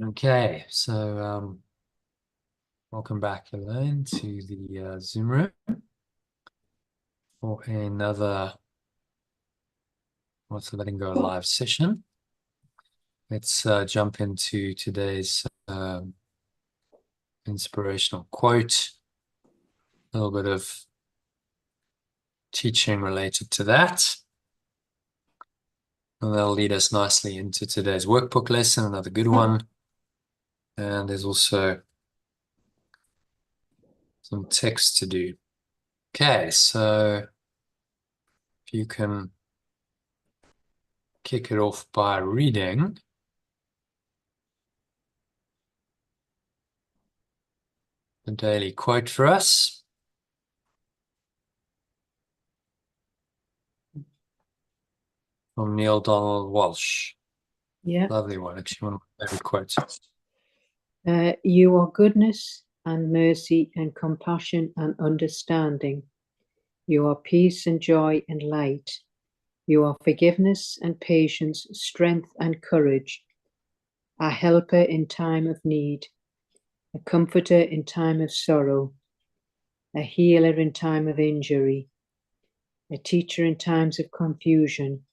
Okay, so welcome back, Elaine, to the Zoom room for another What's the Letting Go live session. Let's jump into today's inspirational quote, a little bit of teaching related to that. And that'll lead us nicely into today's workbook lesson, another good one. And there's also some text to do. Okay, so if you can kick it off by reading the daily quote for us. From Neale Donald Walsch. Yeah. Lovely one, actually, one of my favorite quotes. You are goodness and mercy and compassion and understanding. You are peace and joy and light. You are forgiveness and patience, strength and courage, a helper in time of need, a comforter in time of sorrow, a healer in time of injury, a teacher in times of confusion.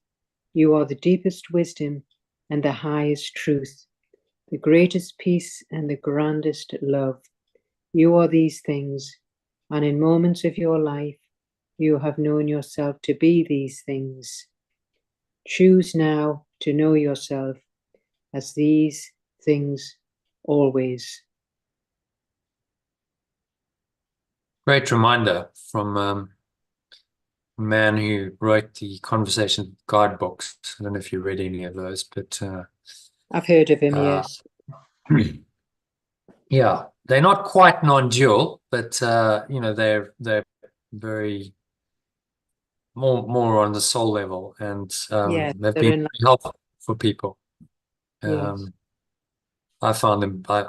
You are the deepest wisdom and the highest truth, the greatest peace and the grandest love. You are these things, and in moments of your life, you have known yourself to be these things. Choose now to know yourself as these things always. Great reminder from a man who wrote the Conversation guidebooks. I don't know if you read any of those, but I've heard of him, yes. Yeah, they're not quite non-dual, but you know, they're very more on the soul level, and Yeah, they've they're been in, very helpful for people. yes. I found them. I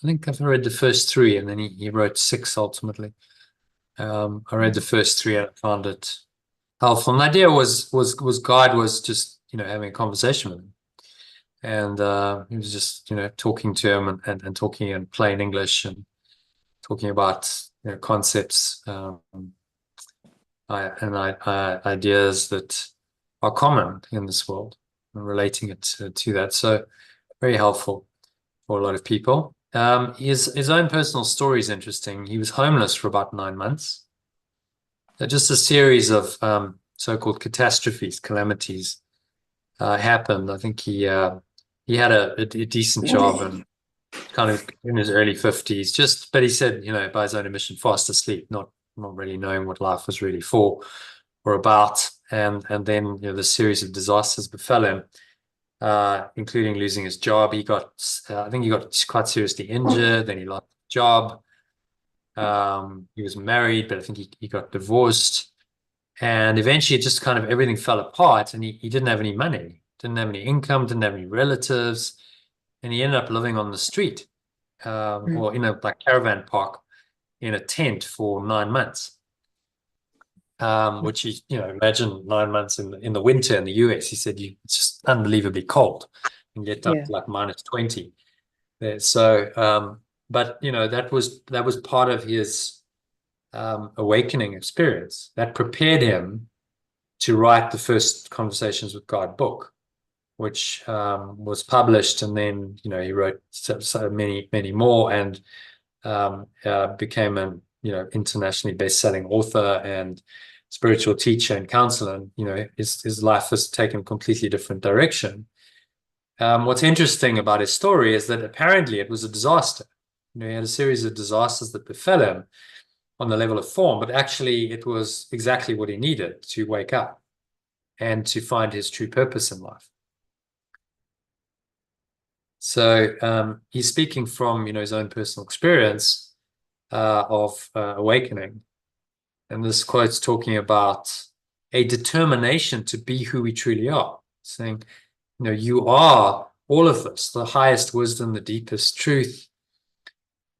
think I've read the first three, and then he wrote six ultimately. I read the first three and I found it helpful. And the idea was God was just, you know, having a conversation with him. And he was just, you know, talking to him and talking in plain English and talking about, you know, concepts ideas that are common in this world and relating it to that. So very helpful for a lot of people. His own personal story is interesting. He was homeless for about 9 months. Just a series of so-called catastrophes, calamities happened. I think he had a decent job and kind of in his early 50s. But he said, you know, by his own admission, fast asleep, not really knowing what life was really for or about. And then, you know, the series of disasters befell him, including losing his job. I think he got quite seriously injured. Then he lost his job. He was married, but I think he got divorced. And eventually just kind of everything fell apart, and he didn't have any money, didn't have any income, didn't have any relatives. And he ended up living on the street, or in a like caravan park in a tent for 9 months. Which you know, imagine 9 months in the winter in the US. He said it's just unbelievably cold and get up to like -20 there. So, but you know, that was part of his awakening experience that prepared him to write the first Conversations with God book, which was published, and then, you know, he wrote so many more, and became an, you know, internationally best-selling author and spiritual teacher and counselor. And, you know, his life has taken a completely different direction. What's interesting about his story is that apparently it was a disaster. You know, he had a series of disasters that befell him on the level of form, but actually it was exactly what he needed to wake up and to find his true purpose in life. So he's speaking from, you know, his own personal experience of awakening. And this quote's talking about a determination to be who we truly are, saying, you know, you are all of this, the highest wisdom, the deepest truth,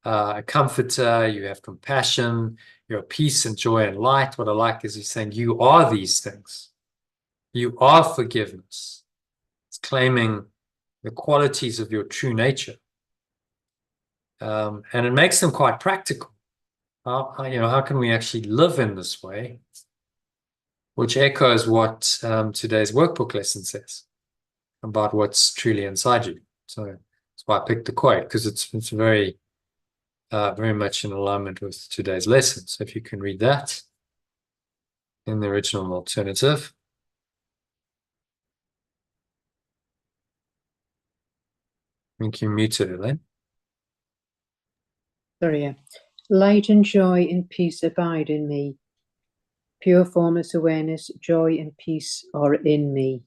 a comforter, you have compassion, you're peace and joy and light. What I like is he's saying you are these things. You are forgiveness. It's claiming the qualities of your true nature. And it makes them quite practical. How can we actually live in this way? Which echoes what today's workbook lesson says about what's truly inside you. So that's why I picked the quote, because it's very much in alignment with today's lesson. So if you can read that in the original alternative. I think you muted it, Elaine. Sorry, yeah. Light and joy and peace abide in me. Pure formless awareness, joy and peace are in me.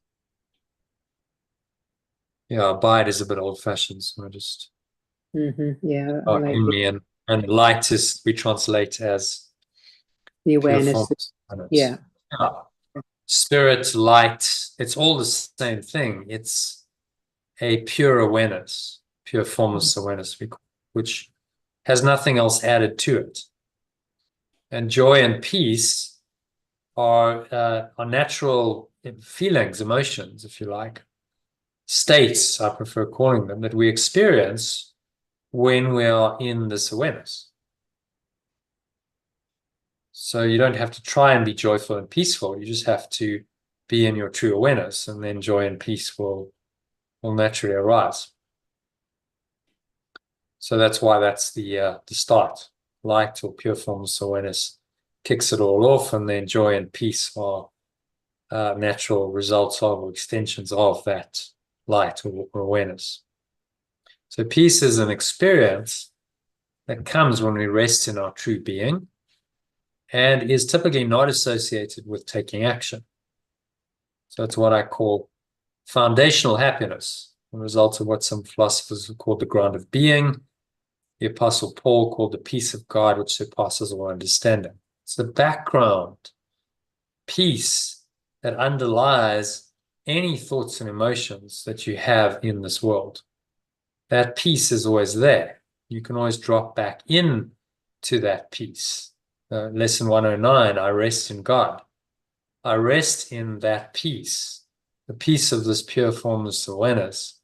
Yeah, abide is a bit old-fashioned, so I just Yeah, I like in me, and light is we translate as the pure awareness. formless. Yeah. Spirit, light, it's all the same thing. It's a pure awareness, pure formless awareness, which has nothing else added to it. And joy and peace are natural feelings, emotions, if you like, states, I prefer calling them, that we experience when we are in this awareness. So you don't have to try and be joyful and peaceful. You just have to be in your true awareness, and then joy and peace will naturally arise. So that's why that's the start. Light or pure formless awareness kicks it all off, and then joy and peace are natural results of or extensions of that light or awareness. So peace is an experience that comes when we rest in our true being, and is typically not associated with taking action. So it's what I call foundational happiness, the result of what some philosophers have called the ground of being. The Apostle Paul called the peace of God, which surpasses all understanding. It's the background peace that underlies any thoughts and emotions that you have in this world. That peace is always there. You can always drop back in to that peace. Lesson 109, I rest in God. I rest in that peace. The peace of this pure formless awareness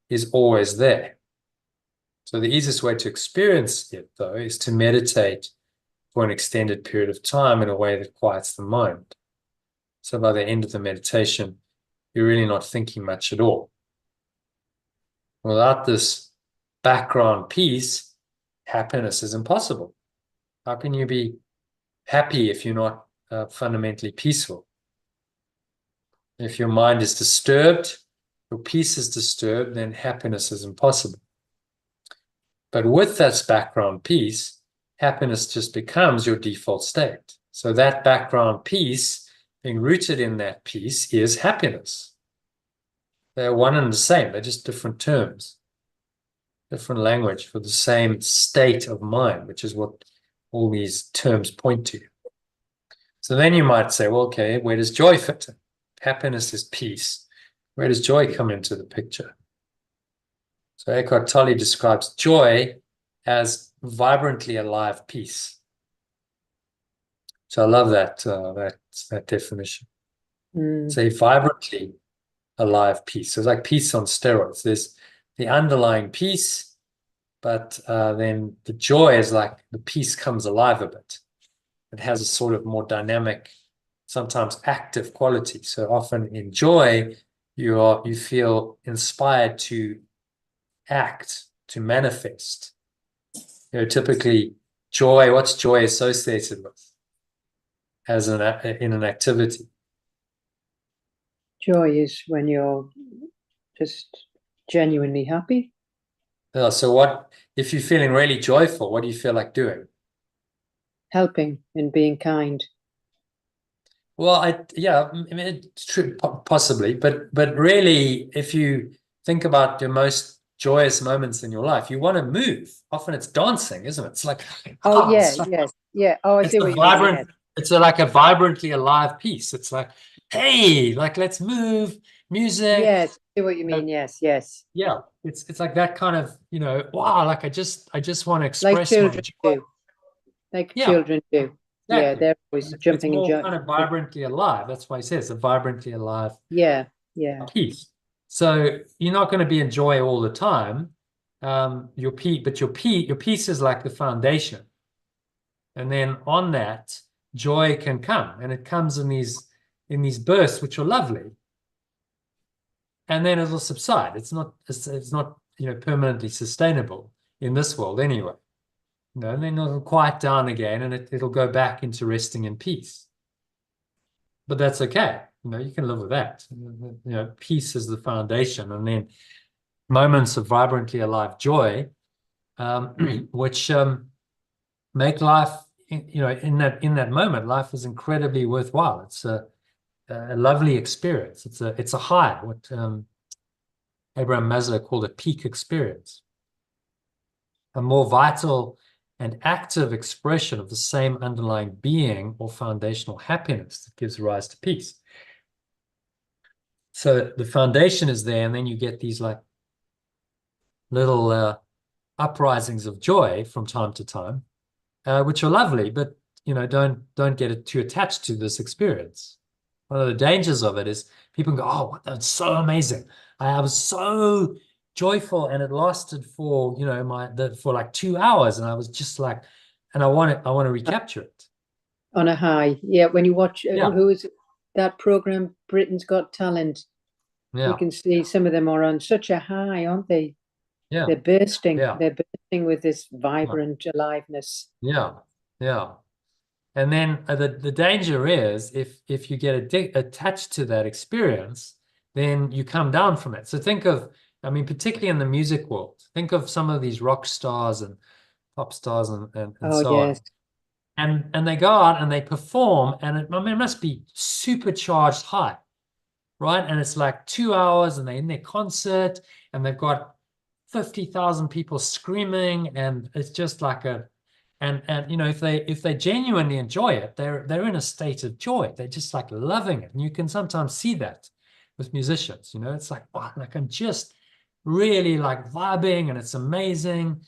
is always there. So the easiest way to experience it, though, is to meditate for an extended period of time in a way that quiets the mind. So by the end of the meditation, you're really not thinking much at all. Without this background peace, happiness is impossible. How can you be happy if you're not fundamentally peaceful? If your mind is disturbed, your peace is disturbed, then happiness is impossible. But with that background peace, happiness just becomes your default state. So that background peace, being rooted in that peace, is happiness. They're one and the same. They're just different terms, different language for the same state of mind, which is what all these terms point to. So then you might say, well, okay, where does joy fit in? Happiness is peace. Where does joy come into the picture? So Eckhart Tolle describes joy as vibrantly alive peace. So I love that definition. It's a vibrantly alive peace. So it's like peace on steroids. There's the underlying peace, but then the joy is like the peace comes alive a bit. It has a sort of more dynamic, sometimes active quality. So often in joy, you feel inspired to act, to manifest. Typically joy, what's joy associated with as in an activity? Joy is when you're just genuinely happy. So what, if you're feeling really joyful, what do you feel like doing? Helping and being kind. Well, yeah, I mean, it's true, possibly, but really, if you think about your most joyous moments in your life, you want to move. Often it's dancing, isn't it? It's like, yes. Oh, I see what you mean. Yes. It's like a vibrantly alive piece. It's like, hey, like let's move, music. Yes, I see what you mean. Yes. Yeah, it's like that kind of, wow, like I just want to express like children do. Like children do. Exactly. Yeah, they're always jumping and jumping. jumping. Kind of vibrantly alive. That's why he says a vibrantly alive Yeah. piece. So you're not going to be in joy all the time. Your peace is like the foundation. And then on that, joy can come, and it comes in these bursts, which are lovely. And then it'll subside. It's not permanently sustainable in this world anyway. And then it'll quiet down again, and it'll go back into resting in peace. But that's okay. You can live with that. Peace is the foundation, and then moments of vibrantly alive joy, which make life, in that moment, life is incredibly worthwhile. It's a lovely experience. It's a high, what Abraham Maslow called a peak experience, a more vital and active expression of the same underlying being or foundational happiness that gives rise to peace. So the foundation is there, and then you get these like little uprisings of joy from time to time, which are lovely, but don't get it too attached to this experience. One of the dangers of it is people go, "Oh, that's so amazing! I was so joyful, and it lasted for for like 2 hours, and I was just like, and I want to recapture it on a high." Yeah, when you watch, yeah who is it, that program, Britain's Got Talent, you yeah can see some of them are on such a high, aren't they? yeah They're bursting. yeah They're bursting with this vibrant aliveness. yeah yeah. And then the danger is if you get attached to that experience, then you come down from it. So think of, particularly in the music world, think of some of these rock stars and pop stars and Oh so on. yes. And they go out and they perform, and it must be supercharged high, right? And it's like 2 hours, and they're in their concert, and they've got 50,000 people screaming, and it's just like and if they genuinely enjoy it, they're in a state of joy. They're just like loving it. And you can sometimes see that with musicians. It's like, wow, like I'm just really like vibing, and it's amazing.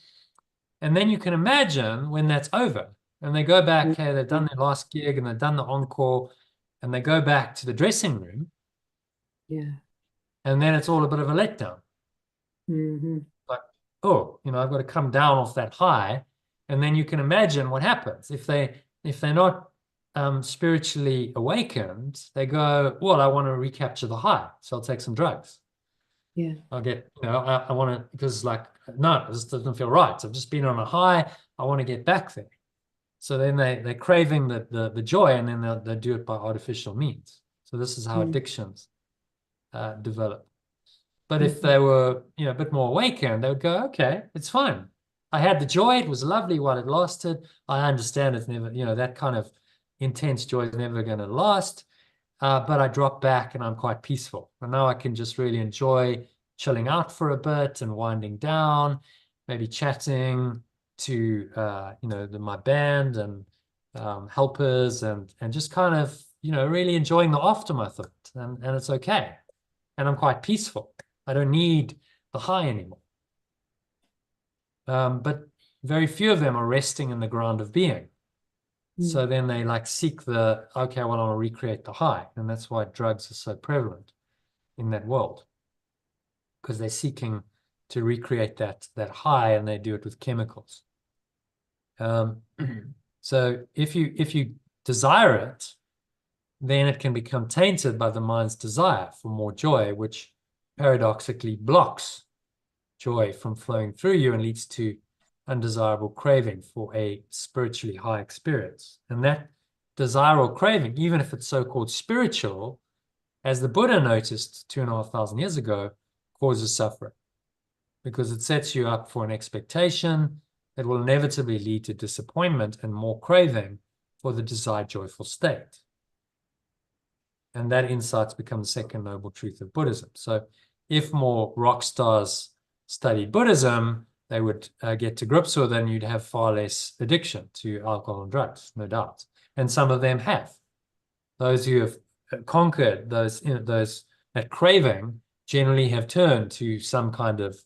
And then you can imagine when that's over and they go back, hey, they've done their last gig and they've done the encore, and they go back to the dressing room, Yeah. and then it's all a bit of a letdown. Mm-hmm. Like, oh, I've got to come down off that high. And then you can imagine what happens if they're not spiritually awakened. They go, well, I want to recapture the high, so I'll take some drugs. Yeah. I'll get, I want to, because like, no, this doesn't feel right. I've just been on a high. I want to get back there. So then they're craving the joy, and then they do it by artificial means. So this is how addictions develop. But if they were, a bit more awakened, they would go, okay, it's fine. I had the joy. It was lovely while it lasted. I understand it's never, that kind of intense joy is never going to last. But I drop back and I'm quite peaceful. And now I can just really enjoy chilling out for a bit and winding down, maybe chatting to, my band and helpers, and just kind of, really enjoying the aftermath of it. And it's okay. And I'm quite peaceful. I don't need the high anymore. But very few of them are resting in the ground of being. So then they like seek okay, well, I want to recreate the high. And that's why drugs are so prevalent in that world, because they're seeking to recreate that high, and they do it with chemicals. So if you desire it, then it can become tainted by the mind's desire for more joy, which paradoxically blocks joy from flowing through you and leads to undesirable craving for a spiritually high experience. And that desire or craving, even if it's so-called spiritual, as the Buddha noticed 2,500 years ago, causes suffering, because it sets you up for an expectation that will inevitably lead to disappointment and more craving for the desired joyful state. And that insight's become the second noble truth of Buddhism. So if more rock stars studied Buddhism, they would get to grips with it, and you'd have far less addiction to alcohol and drugs, no doubt. And some of them have. Those who have conquered that craving generally have turned to some kind of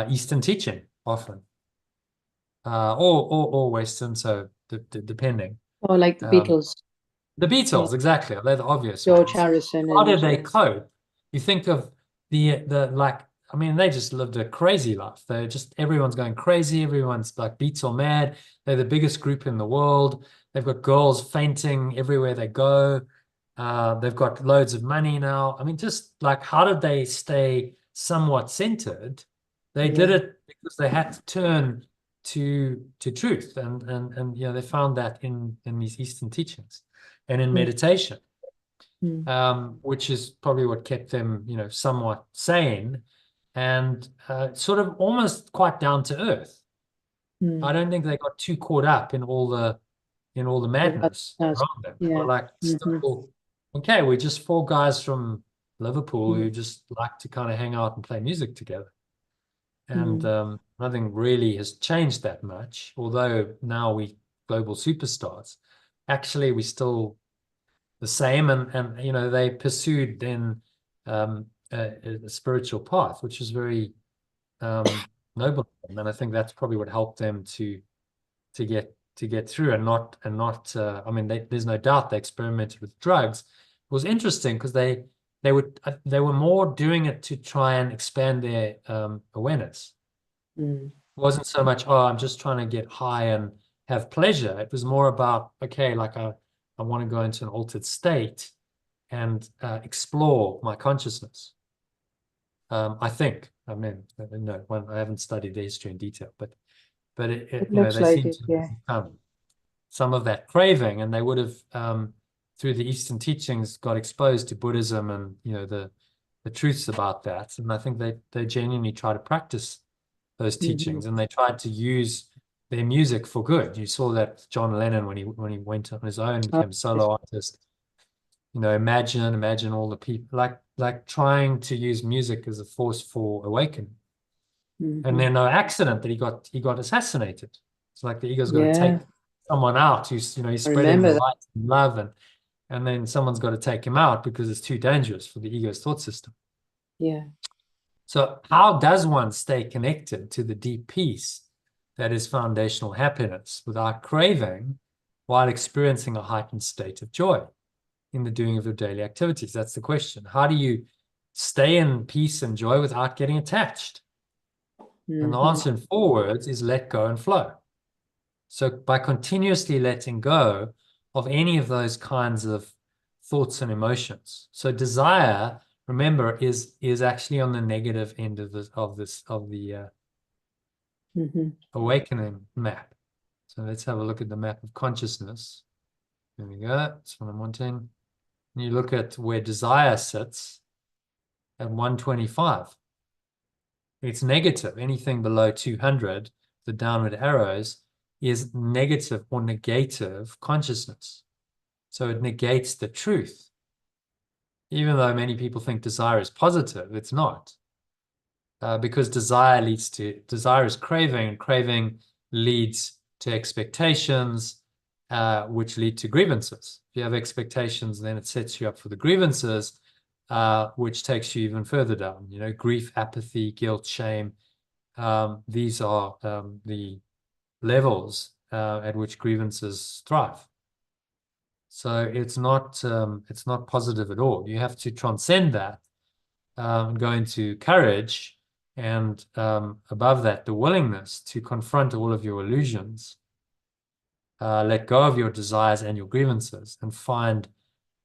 Eastern teaching, often, or Western, so depending. Or like the Beatles. The Beatles, exactly. They're the obvious George ones. Harrison How and did they cope? You think of like, I mean, they just lived a crazy life. They're just, everyone's going crazy. Everyone's like beats or mad. They're the biggest group in the world. They've got girls fainting everywhere they go. They've got loads of money now. I mean, just like, how did they stay somewhat centered? They did it because they had to turn to truth, and you know, they found that in these Eastern teachings and in meditation, which is probably what kept them, you know, somewhat sane and sort of almost quite down to earth. I don't think they got too caught up in all the madness around them. They were like, still, okay, we're just four guys from Liverpool who just like to kind of hang out and play music together. And nothing really has changed that much, although now we global superstars. Actually, we still the same, and you know, they pursued then a spiritual path, which is very noble, and I think that's probably what helped them to get through, and not I mean, there's no doubt they experimented with drugs. It was interesting because they were more doing it to try and expand their awareness. It wasn't so much, oh, I'm just trying to get high and have pleasure. It was more about, okay, like I want to go into an altered state and explore my consciousness. I think. I mean, no, I haven't studied the history in detail, but it you know, they like seem to have some of that craving, and they would have through the Eastern teachings got exposed to Buddhism and, you know, the truths about that. And I think they genuinely try to practice those teachings, and they tried to use their music for good. You saw that John Lennon, when he went on his own, became a solo artist. You know, imagine all the people like trying to use music as a force for awakening. And then no accident that he got assassinated. It's like the ego's got to take someone out who's, you know, he's spreading the light and love, and then someone's got to take him out because it's too dangerous for the ego's thought system. So how does one stay connected to the deep peace that is foundational happiness without craving, while experiencing a heightened state of joy in the doing of your daily activities? That's the question. How do you stay in peace and joy without getting attached? And the answer in 4 words is let go and flow. So by continuously letting go of any of those kinds of thoughts and emotions. So desire, remember, is actually on the negative end of the awakening map. So let's have a look at the map of consciousness. There we go. That's what I'm wanting. And you look at where desire sits at 125. It's negative. Anything below 200, the downward arrows, is negative or negative consciousness. So it negates the truth. Even though many people think desire is positive, it's not. Because desire is craving, and craving leads to expectations, which lead to grievances. If you have expectations, then it sets you up for the grievances, which takes you even further down. You know, grief, apathy, guilt, shame. These are the levels at which grievances thrive. So it's not positive at all. You have to transcend that and go into courage, and above that, the willingness to confront all of your illusions, let go of your desires and your grievances, and find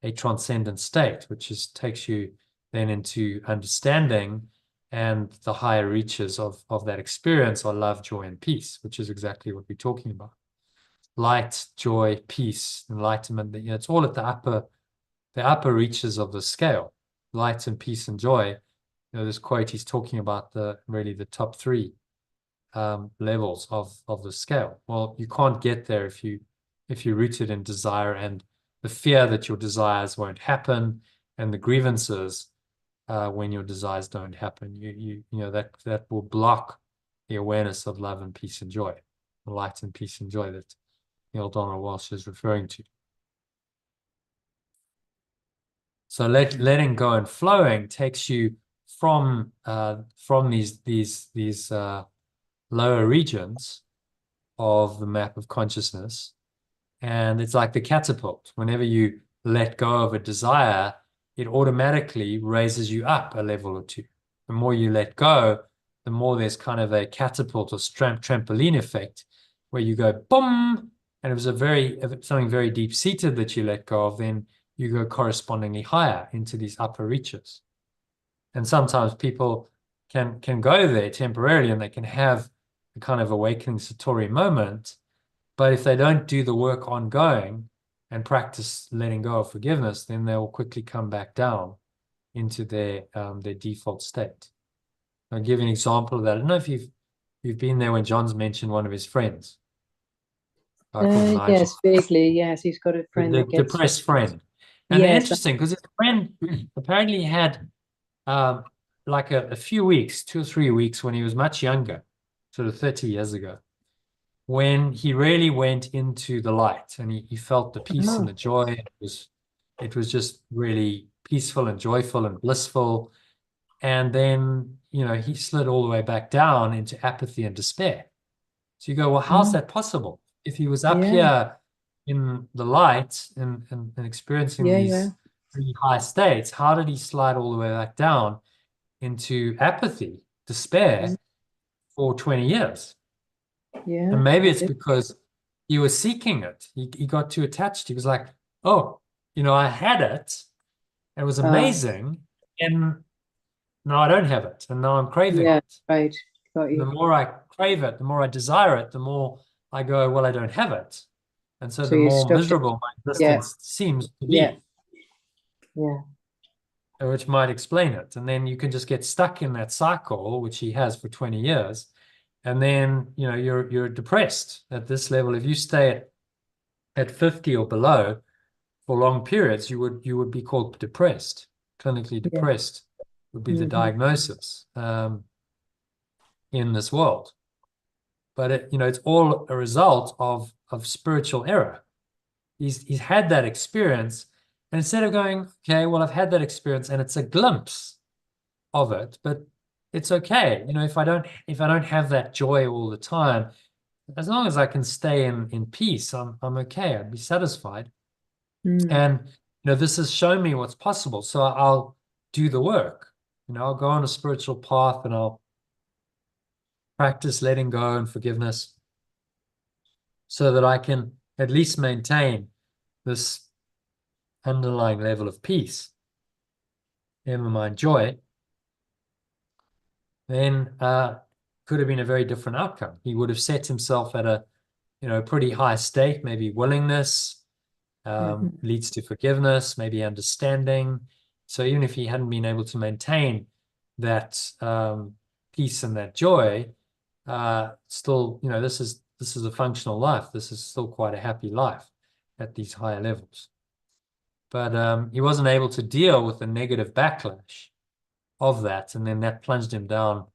a transcendent state, which takes you then into understanding, and the higher reaches of that experience are love, joy, and peace, which is exactly what we're talking about. Light, joy, peace, enlightenment. You know, it's all at the upper reaches of the scale. Light and peace and joy. You know, this quote, he's talking about really the top 3 levels of the scale. Well, you can't get there if you're rooted in desire and the fear that your desires won't happen, and the grievances when your desires don't happen. You know, that will block the awareness of love and peace and joy, the light and peace and joy that Neale Donald Walsch is referring to. So letting go and flowing takes you from these lower regions of the map of consciousness, and it's like the catapult. Whenever you let go of a desire, it automatically raises you up a level or 2. the more you let go, the more there's kind of a catapult or trampoline effect where you go boom, and if it's something very deep-seated that you let go of, then you go correspondingly higher into these upper reaches. And sometimes people can go there temporarily and they can have a kind of awakening Satori moment, but if they don't do the work ongoing and practice letting go of forgiveness, then they will quickly come back down into their default state. I'll give you an example of that. I don't know if you've been there when John's mentioned one of his friends. Called Nigel. Yes, vaguely. Yes, he's got a friend The that gets depressed friend. And yes, interesting, because his friend apparently had like a few weeks, 2 or 3 weeks when he was much younger, sort of 30 years ago, when he really went into the light and he felt the peace and the joy. It was just really peaceful and joyful and blissful. And then, he slid all the way back down into apathy and despair. So you go, well, how's that possible? If he was up here in the light and experiencing these really high states, how did he slide all the way back down into apathy, despair for 20 years? And maybe it's because he was seeking it. He got too attached. He was like, oh, I had it. It was amazing. And now I don't have it. And now I'm craving it. Right. Got you. The more I crave it, the more I desire it, the more I go, well, I don't have it. And so the more miserable my existence seems to be. Yeah. Which might explain it. And then you can just get stuck in that cycle, which he has for 20 years. And then, you're depressed at this level. If you stay at 50 or below for long periods, you would be called depressed. Clinically depressed would be the diagnosis in this world. But it's all a result of spiritual error. He's had that experience, and instead of going, okay, well, I've had that experience and it's a glimpse of it, but it's okay. If I don't have that joy all the time, as long as I can stay in peace, I'm okay. I'd be satisfied. And this has shown me what's possible. So I'll do the work. I'll go on a spiritual path and I'll practice letting go and forgiveness so that I can at least maintain this underlying level of peace, never mind joy. Then could have been a very different outcome. He would have set himself at a pretty high state, maybe willingness leads to forgiveness, maybe understanding. So even if he hadn't been able to maintain that peace and that joy, still, this is a functional life. This is still quite a happy life at these higher levels. But he wasn't able to deal with the negative backlash of that, and then that plunged him down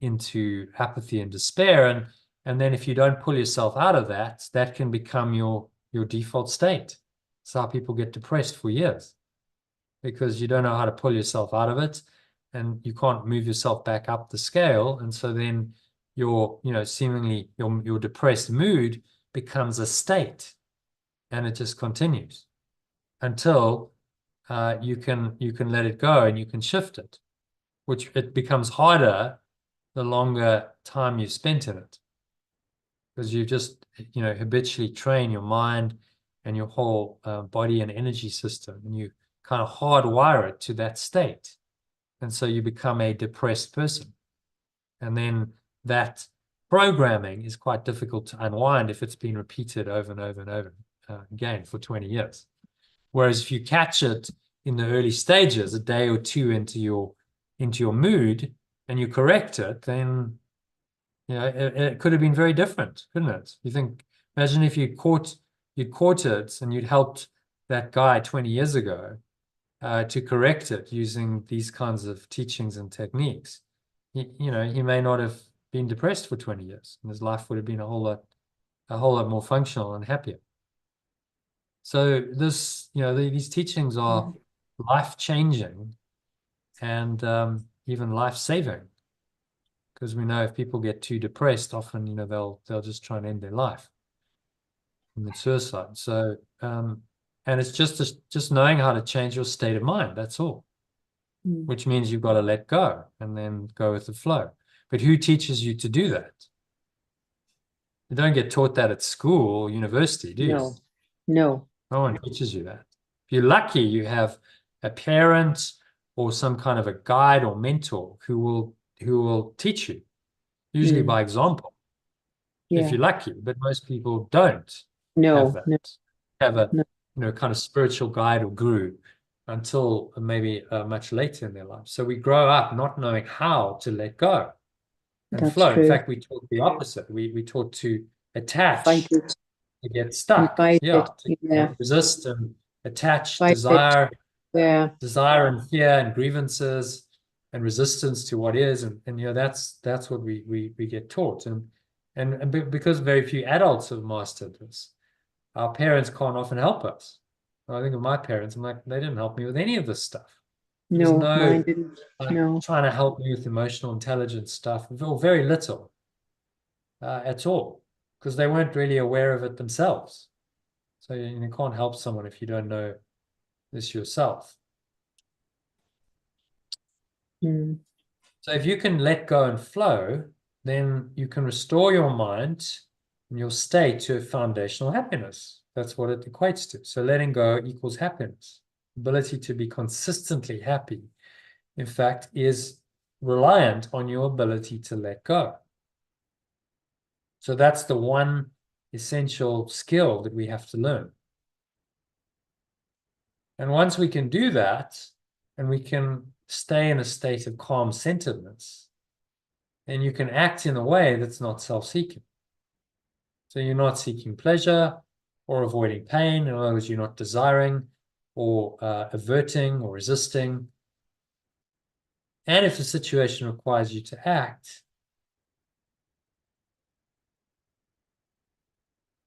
into apathy and despair. And then if you don't pull yourself out of that, that can become your default state. That's how people get depressed for years, because you don't know how to pull yourself out of it, and you can't move yourself back up the scale. And so then your seemingly your depressed mood becomes a state, and it just continues until you can let it go and you can shift it, which it becomes harder the longer time you've spent in it, because you just habitually train your mind and your whole body and energy system, and you kind of hardwire it to that state. And so you become a depressed person. And then that programming is quite difficult to unwind if it's been repeated over and over and over again for 20 years. Whereas if you catch it in the early stages, a day or two into your mood, and you correct it, then it could have been very different, couldn't it? Imagine if you'd caught it and you'd helped that guy 20 years ago to correct it using these kinds of teachings and techniques. He may not have been depressed for 20 years, and his life would have been a whole lot more functional and happier. So these teachings are life-changing and even life-saving, because we know if people get too depressed, often they'll just try and end their life, commit suicide. So and it's just knowing how to change your state of mind. That's all. which means you've got to let go and then go with the flow. But who teaches you to do that? You don't get taught that at school or university, do you? No, no. No one teaches you that. If you're lucky, you have a parent or some kind of a guide or mentor who will teach you, usually by example, if Yeah. you're lucky. But most people don't have No, that. no, Have a no. kind of spiritual guide or guru until maybe much later in their life. So we grow up not knowing how to let go and That's flow. In true. fact, we taught the opposite. We taught to attach, Fight it to get and stuck, fight yeah, it. to Yeah. resist and attach, Fight it. Yeah. desire and fear and grievances and resistance to what is, and that's what we get taught, and because very few adults have mastered this, our parents can't often help us. I think of my parents, I'm like, they didn't help me with any of this stuff. There's No, no mine didn't. No. trying to help me with emotional intelligence stuff, or very little at all, because they weren't really aware of it themselves. So you can't help someone if you don't know this yourself. So if you can let go and flow, then you can restore your mind and your state to foundational happiness. That's what it equates to. So letting go equals happiness. Ability to be consistently happy, in fact, is reliant on your ability to let go. So that's the one essential skill that we have to learn. And once we can do that, and we can stay in a state of calm centeredness, then you can act in a way that's not self-seeking. So you're not seeking pleasure or avoiding pain. In other words, you're not desiring or averting or resisting. And if the situation requires you to act,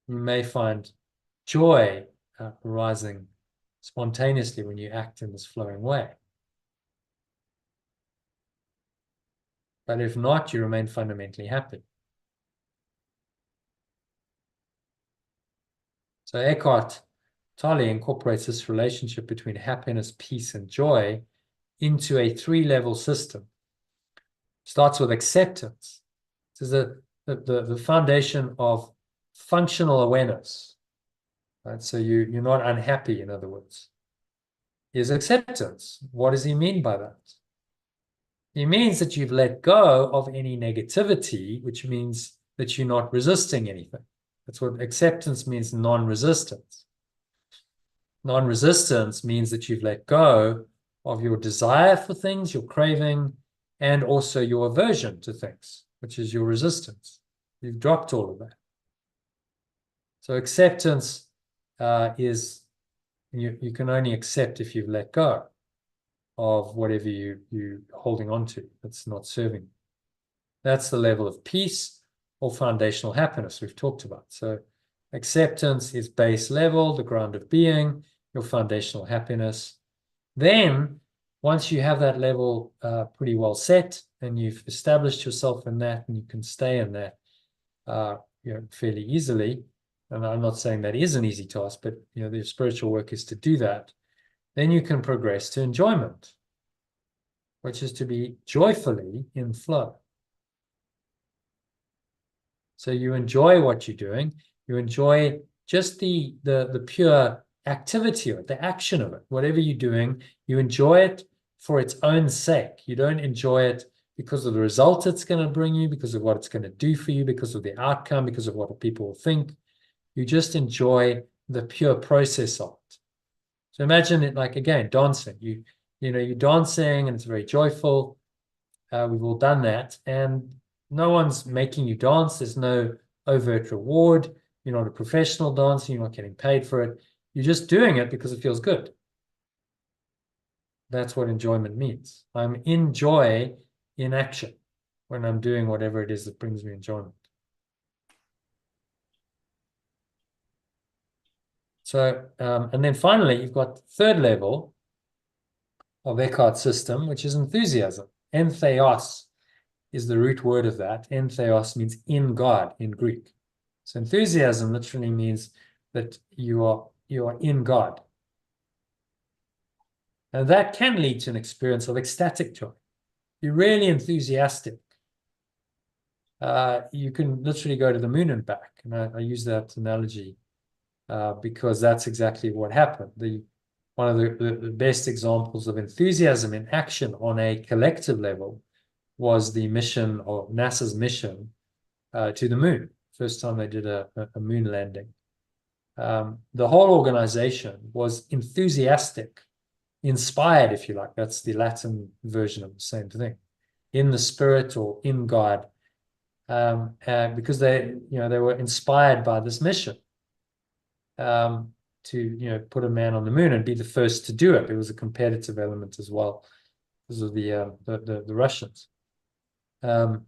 you may find joy arising spontaneously when you act in this flowing way. But if not, you remain fundamentally happy. So Eckhart Tolle incorporates this relationship between happiness, peace, and joy into a three-level system. Starts with acceptance. This is the foundation of functional awareness. Right? So you're not unhappy, in other words. Is acceptance. What does he mean by that? He means that you've let go of any negativity, which means that you're not resisting anything. That's what acceptance means, non-resistance. Non-resistance means that you've let go of your desire for things, your craving, and also your aversion to things, which is your resistance. You've dropped all of that. So acceptance is you can only accept if you've let go of whatever you're holding on to that's not serving. That's the level of peace or foundational happiness we've talked about. So acceptance is base level, the ground of being, your foundational happiness. Then, once you have that level pretty well set and you've established yourself in that and you can stay in that fairly easily, and I'm not saying that is an easy task, but the spiritual work is to do that, then you can progress to enjoyment, which is to be joyfully in flow. So you enjoy what you're doing. You enjoy just the pure activity of it, the action of it. Whatever you're doing, you enjoy it for its own sake. You don't enjoy it because of the result it's going to bring you, because of what it's going to do for you, because of the outcome, because of what people will think. You just enjoy the pure process of it. So imagine it like, again, dancing. You're dancing and it's very joyful. We've all done that. And no one's making you dance. There's no overt reward. You're not a professional dancer. You're not getting paid for it. You're just doing it because it feels good. That's what enjoyment means. I'm in joy in action when I'm doing whatever it is that brings me enjoyment. So, and then finally, you've got the third level of Eckhart's system, which is enthusiasm. Entheos is the root word of that. Entheos means in God in Greek. So enthusiasm literally means that you are in God. And that can lead to an experience of ecstatic joy. You're really enthusiastic. You can literally go to the moon and back. And I use that analogy because that's exactly what happened. One of the best examples of enthusiasm in action on a collective level was the mission, or NASA's mission, to the moon. First time they did a moon landing. The whole organization was enthusiastic, inspired, if you like. That's the Latin version of the same thing, in the spirit or in God, because they were inspired by this mission to put a man on the moon and be the first to do it. It was a competitive element as well because of the Russians. In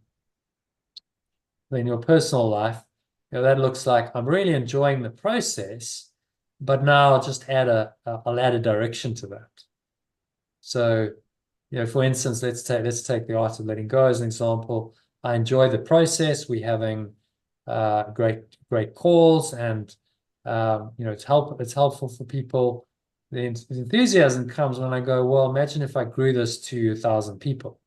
your personal life, that looks like I'm really enjoying the process, but now I'll just I'll add a direction to that. So, for instance, let's take the art of letting go as an example. I enjoy the process. We're having great calls, and it's helpful for people. The enthusiasm comes when I go, well, imagine if I grew this to 1,000 people,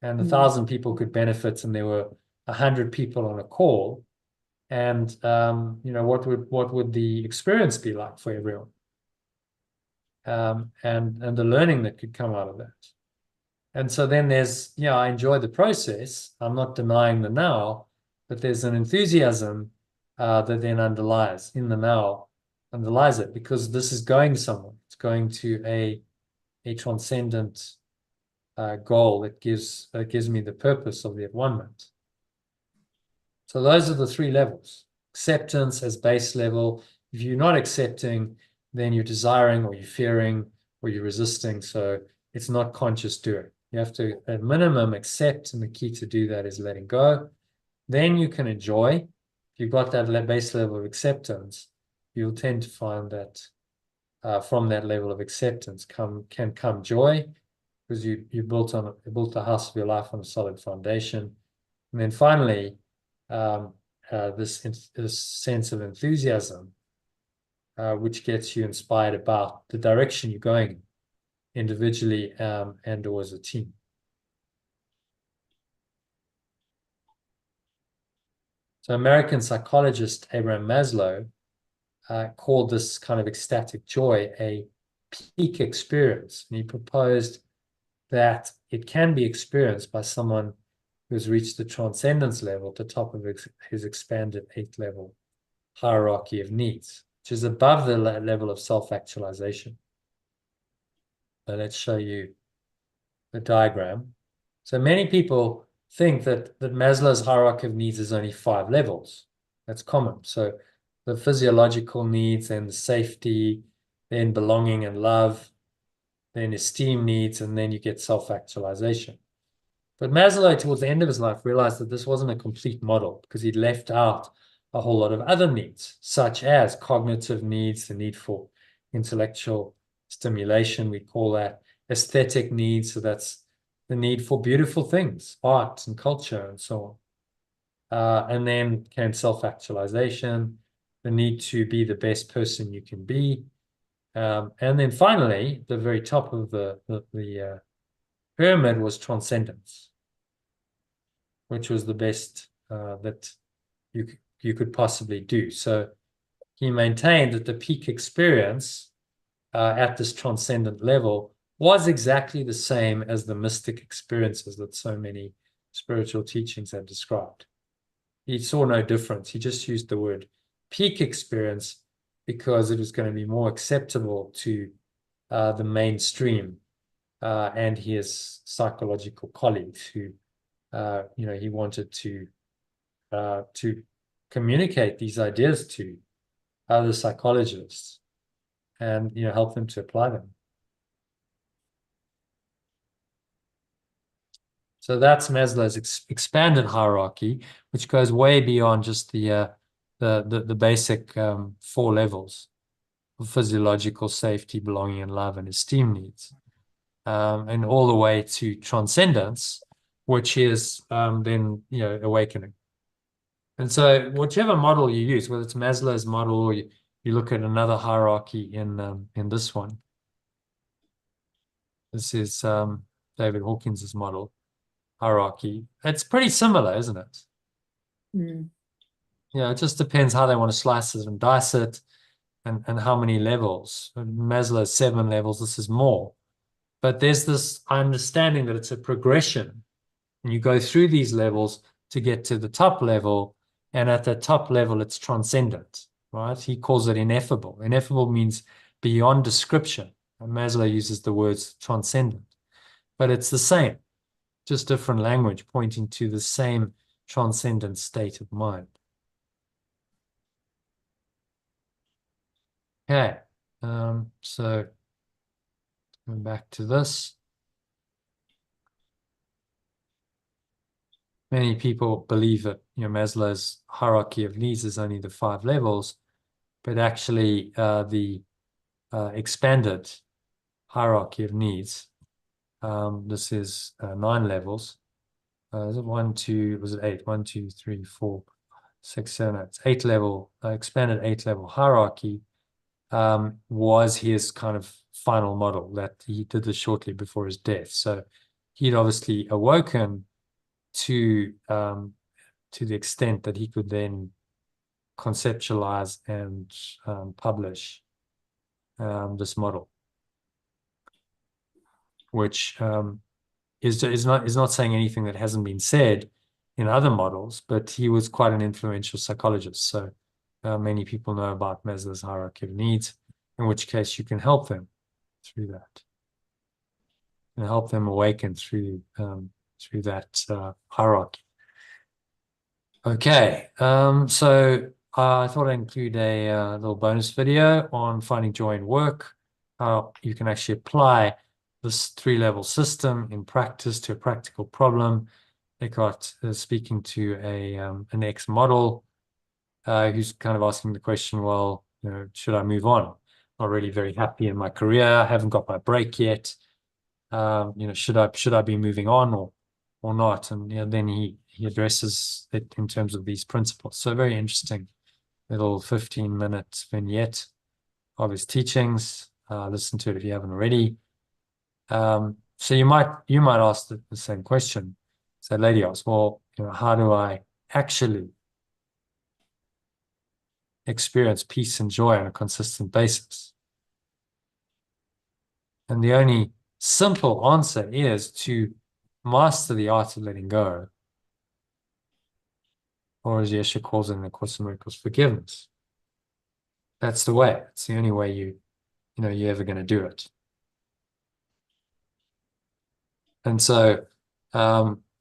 and 1,000 people could benefit, and there were 100 people on a call, and what would the experience be like for everyone? And the learning that could come out of that. And so then there's, I enjoy the process. I'm not denying the now, but there's an enthusiasm that then underlies it, because this is going somewhere. It's going to a transcendent goal that gives me the purpose of the at-one-ment. So those are the three levels. Acceptance as base level. If you're not accepting, then you're desiring, or you're fearing, or you're resisting. So it's not conscious doing. You have to, at minimum, accept, and the key to do that is letting go. Then you can enjoy. If you've got that base level of acceptance, you'll tend to find that from that level of acceptance can come joy, because you built the house of your life on a solid foundation. And then finally, this sense of enthusiasm, which gets you inspired about the direction you're going individually and or as a team. So American psychologist Abraham Maslow called this kind of ecstatic joy a peak experience. And he proposed that it can be experienced by someone who's reached the transcendence level at the top of his expanded 8th level hierarchy of needs, which is above the level of self-actualization. So let's show you the diagram. So many people think that Maslow's hierarchy of needs is only 5 levels. That's common. So the physiological needs, and safety, then belonging and love, then esteem needs, and then you get self-actualization. But Maslow, towards the end of his life, realized that this wasn't a complete model, because he'd left out a whole lot of other needs, such as cognitive needs, the need for intellectual stimulation, we call that, aesthetic needs, so that's the need for beautiful things, art and culture and so on. And then came self-actualization, the need to be the best person you can be. And then finally, the very top of the pyramid was transcendence, which was the best that you could possibly do. So he maintained that the peak experience at this transcendent level was exactly the same as the mystic experiences that so many spiritual teachings have described. He saw no difference. He just used the word peak experience because it was going to be more acceptable to the mainstream and his psychological colleagues, who he wanted to communicate these ideas to other psychologists and help them to apply them. So that's Maslow's expanded hierarchy, which goes way beyond just the basic 4 levels of physiological safety, belonging, and love, and esteem needs, and all the way to transcendence, which is then awakening. And so whichever model you use, whether it's Maslow's model or you look at another hierarchy in this one, This is David Hawkins's model hierarchy. It's pretty similar, isn't it? Mm. Yeah, it just depends how they want to slice it and dice it, and how many levels. Maslow's 7 levels, this is more. But there's this understanding that it's a progression, and you go through these levels to get to the top level, and at the top level, it's transcendent, right? He calls it ineffable. Ineffable means beyond description. And Maslow uses the words transcendent, but it's the same, just different language pointing to the same transcendent state of mind. Okay, so going back to this. Many people believe that Maslow's hierarchy of needs is only the 5 levels, but actually the expanded hierarchy of needs, this is 9 levels. Is it 1, 2, was it 8? 1, 2, 3, 4, 6, 7, 8. It's 8 level, expanded 8 level hierarchy, was his kind of final model. That he did this shortly before his death. So he'd obviously awoken to the extent that he could then conceptualize and publish this model, which is not saying anything that hasn't been said in other models, but he was quite an influential psychologist. So many people know about Maslow's hierarchy of needs, in which case you can help them through that and help them awaken through that hierarchy. Okay, so I thought I'd include a little bonus video on finding joy in work, how you can actually apply this 3-level system in practice to a practical problem. Eckhart is speaking to an ex-model who's kind of asking the question, well, should I move on? Not really very happy in my career. I haven't got my break yet. Should I be moving on or not? And then he addresses it in terms of these principles. So very interesting little 15-minute vignette of his teachings. Listen to it if you haven't already. So you might ask the same question. So lady asks, well, how do I actually experience peace and joy on a consistent basis? And the only simple answer is to master the art of letting go, or as Yeshua calls it in the Course in Miracles, forgiveness. That's the way. It's the only way you're ever going to do it. And so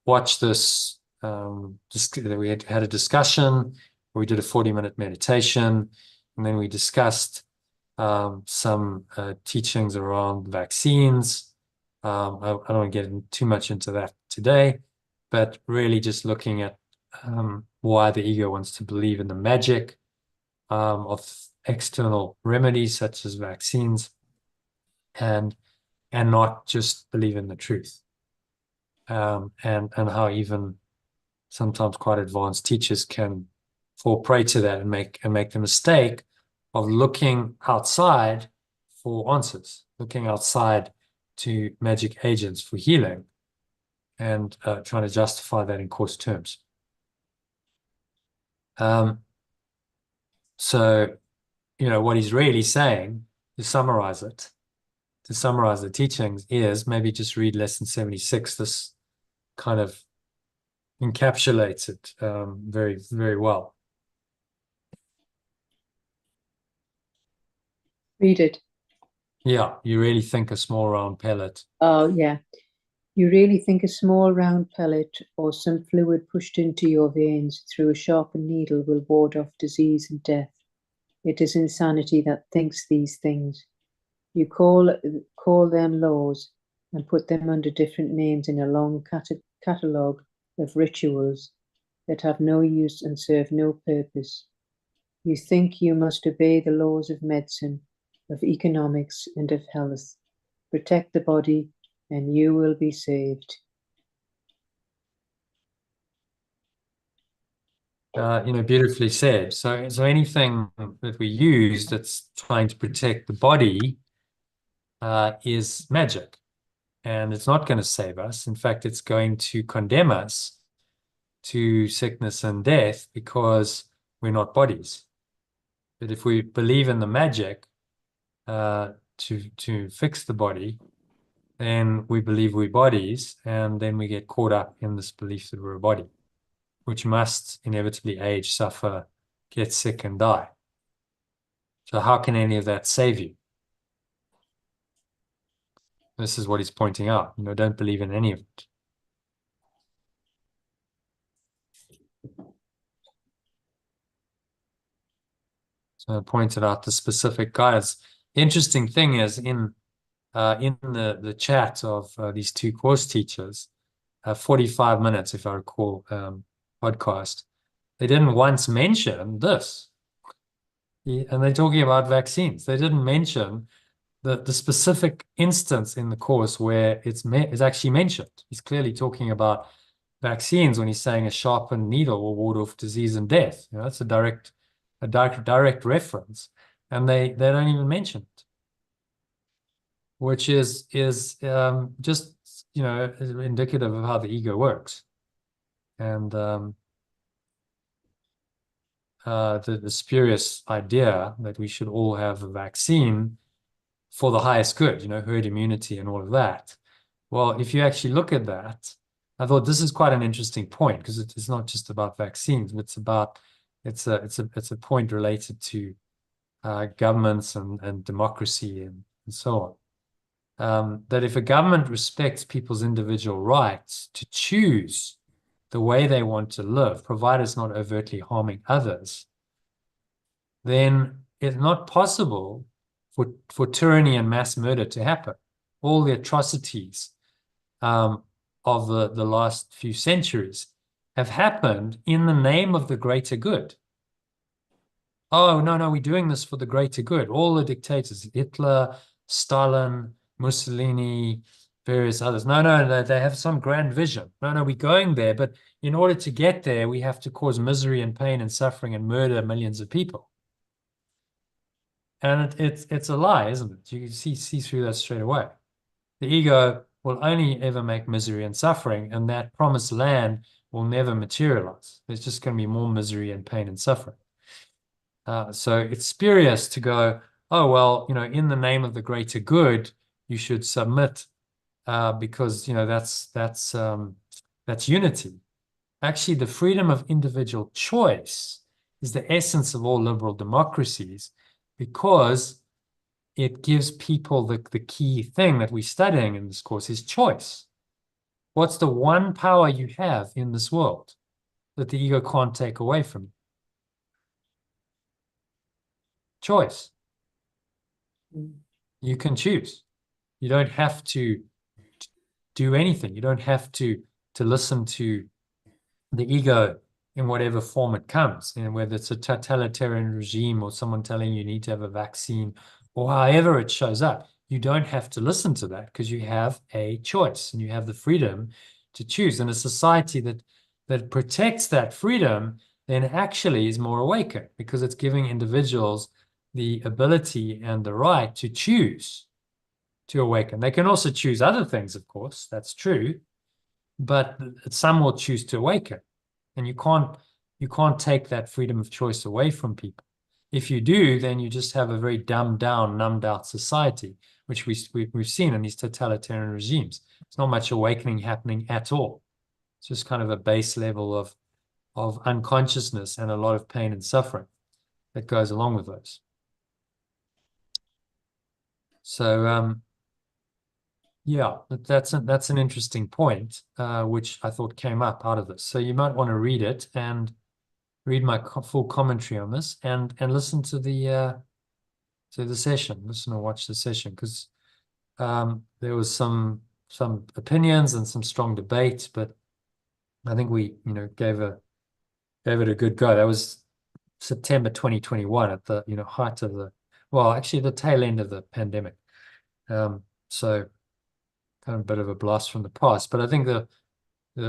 watch this. We had a discussion. We did a 40-minute meditation, and then we discussed some teachings around vaccines. I don't want to get too much into that today, but really just looking at why the ego wants to believe in the magic of external remedies such as vaccines, and not just believe in the truth. And how even sometimes quite advanced teachers can fall prey to that and make the mistake of looking outside for answers, looking outside to magic agents for healing, and trying to justify that in Course terms. So, what he's really saying, to summarize the teachings, is maybe just read lesson 76. This kind of encapsulates it very, very well. Read it. Yeah, you really think a small round pellet. Oh, yeah. You really think a small round pellet or some fluid pushed into your veins through a sharpened needle will ward off disease and death. It is insanity that thinks these things. You call them laws and put them under different names in a long catalogue of rituals that have no use and serve no purpose. You think you must obey the laws of medicine, of economics, and of health. Protect the body, and you will be saved. Beautifully said. So anything that we use that's trying to protect the body is magic. and it's not going to save us. In fact, it's going to condemn us to sickness and death because we're not bodies. But if we believe in the magic to fix the body, then we believe we're bodies, and then we get caught up in this belief that we're a body, which must inevitably age, suffer, get sick, and die. So how can any of that save you? This is what he's pointing out. Don't believe in any of it. So I pointed out the specific guides. Interesting thing is in the chat of these two course teachers, 45 minutes, if I recall, podcast, they didn't once mention this. And they're talking about vaccines. They didn't mention the specific instance in the course where it's actually mentioned. He's clearly talking about vaccines when he's saying a sharpened needle will ward off disease and death. That's a direct reference, and they don't even mention it, which is just indicative of how the ego works, and the spurious idea that we should all have a vaccine for the highest good, herd immunity and all of that. Well, if you actually look at that, I thought this is quite an interesting point, because it's not just about vaccines, but it's a point related to governments and democracy and so on. That if a government respects people's individual rights to choose the way they want to live, provided it's not overtly harming others, then it's not possible for tyranny and mass murder to happen. All the atrocities of the last few centuries have happened in the name of the greater good. Oh, no, we're doing this for the greater good. All the dictators, Hitler, Stalin, Mussolini, various others. No, they have some grand vision. No, we're going there, but in order to get there, we have to cause misery and pain and suffering and murder millions of people. And it's a lie, isn't it? You can see through that straight away. The ego will only ever make misery and suffering, and that promised land will never materialize. There's just going to be more misery and pain and suffering. So it's spurious to go, oh, well, in the name of the greater good, you should submit because, that's unity. Actually, the freedom of individual choice is the essence of all liberal democracies, because it gives people the key thing that we're studying in this course is choice. What's the one power you have in this world that the ego can't take away from you? Choice. You can choose. You don't have to do anything. You don't have to listen to the ego in whatever form it comes, whether it's a totalitarian regime or someone telling you need to have a vaccine or however it shows up. You don't have to listen to that, because you have a choice and you have the freedom to choose. And a society that protects that freedom then actually is more awakened, because it's giving individuals the ability and the right to choose to awaken. They can also choose other things, of course, that's true, but some will choose to awaken. And you can't take that freedom of choice away from people. If you do, then you just have a very dumbed down, numbed out society, which we've seen in these totalitarian regimes. There's not much awakening happening at all. It's just kind of a base level of unconsciousness and a lot of pain and suffering that goes along with those. So yeah, that's an interesting point, which I thought came up out of this. So you might want to read it and read my full commentary on this, and listen to the session. Listen or watch the session, because there was some opinions and some strong debate, but I think we gave it a good go. That was September 2021 at the height of the tail end of the pandemic. So kind of a bit of a blast from the past, but I think the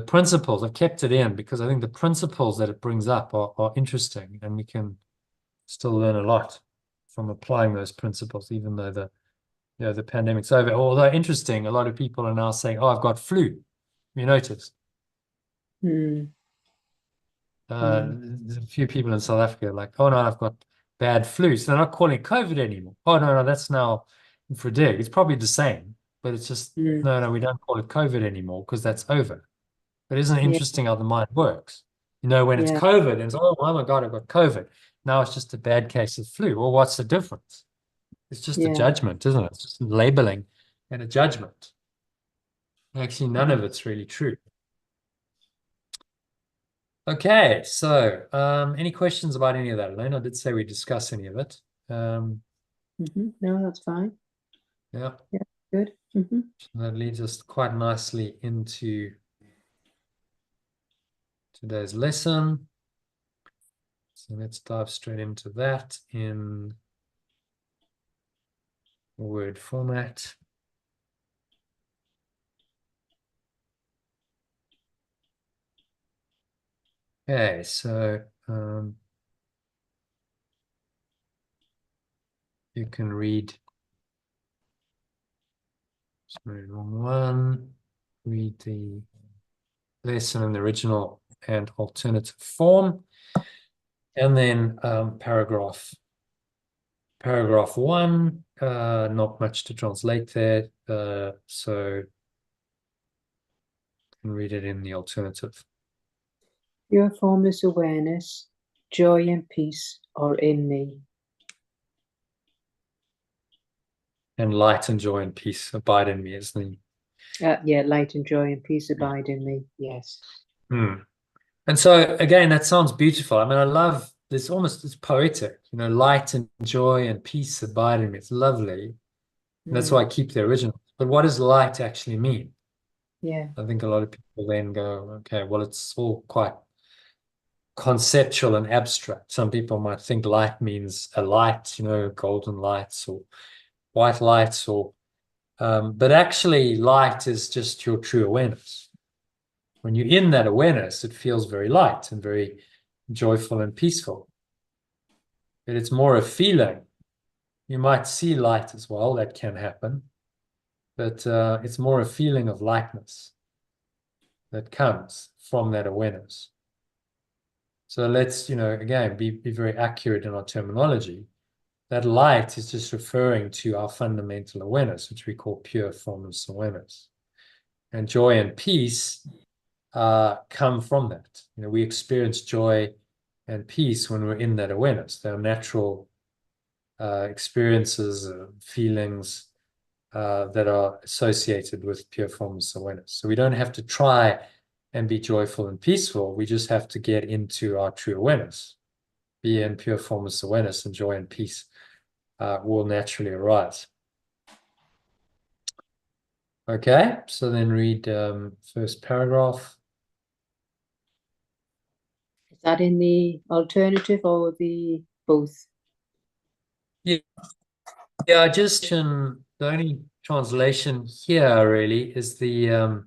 principles, I've kept it in because I think the principles that it brings up are interesting, and we can still learn a lot from applying those principles, even though Yeah, the pandemic's over. Although interesting, a lot of people are now saying, "Oh, I've got flu." You notice? Mm. There's a few people in South Africa are like, "Oh no, I've got bad flu." So they're not calling it COVID anymore. Oh no, that's now for dig. It's probably the same, but it's just Mm. no, we don't call it COVID anymore because that's over. But isn't it Yeah, interesting how the mind works? You know, when it's yeah, COVID and it's, oh my God, I've got COVID. Now it's just a bad case of flu. Well, what's the difference? It's just a yeah. judgment, isn't it? It's just labeling and a judgment. Actually, none Mm. of it's really true. Okay, so any questions about any of that, Elaine? I did say we discuss any of it. No, that's fine. Yeah, Yeah, good. that leads us quite nicely into today's lesson. So let's dive straight into that in Word format. Okay, so you can read wrong one, read the lesson in the original and alternative form, and then paragraph one, not much to translate there, so you can read it in the alternative. Pure formless awareness, joy and peace are in me. And light and joy and peace abide in me is the Yeah, light and joy and peace abide in me. Yes. And so again, that sounds beautiful. I mean, I love this, almost it's poetic, light and joy and peace abide in me. It's lovely. That's why I keep the original. But what does light actually mean? Yeah. I think a lot of people then go, okay, well, it's all quite conceptual and abstract. Some people might think light means a light, golden lights or white lights, but actually light is just your true awareness. When you're in that awareness, it feels very light and very joyful and peaceful. But it's more a feeling. You might see light as well, that can happen, but it's more a feeling of lightness that comes from that awareness. So let's, again, be very accurate in our terminology. That light is just referring to our fundamental awareness, which we call pure formless awareness. And joy and peace come from that. We experience joy and peace when we're in that awareness. They're natural experiences, feelings that are associated with pure formless awareness. So we don't have to try and be joyful and peaceful. We just have to get into our true awareness, be in pure formless awareness, and joy and peace will naturally arise. Okay, so then read first paragraph. Is that in the alternative or the both? Yeah, just the only translation here really is the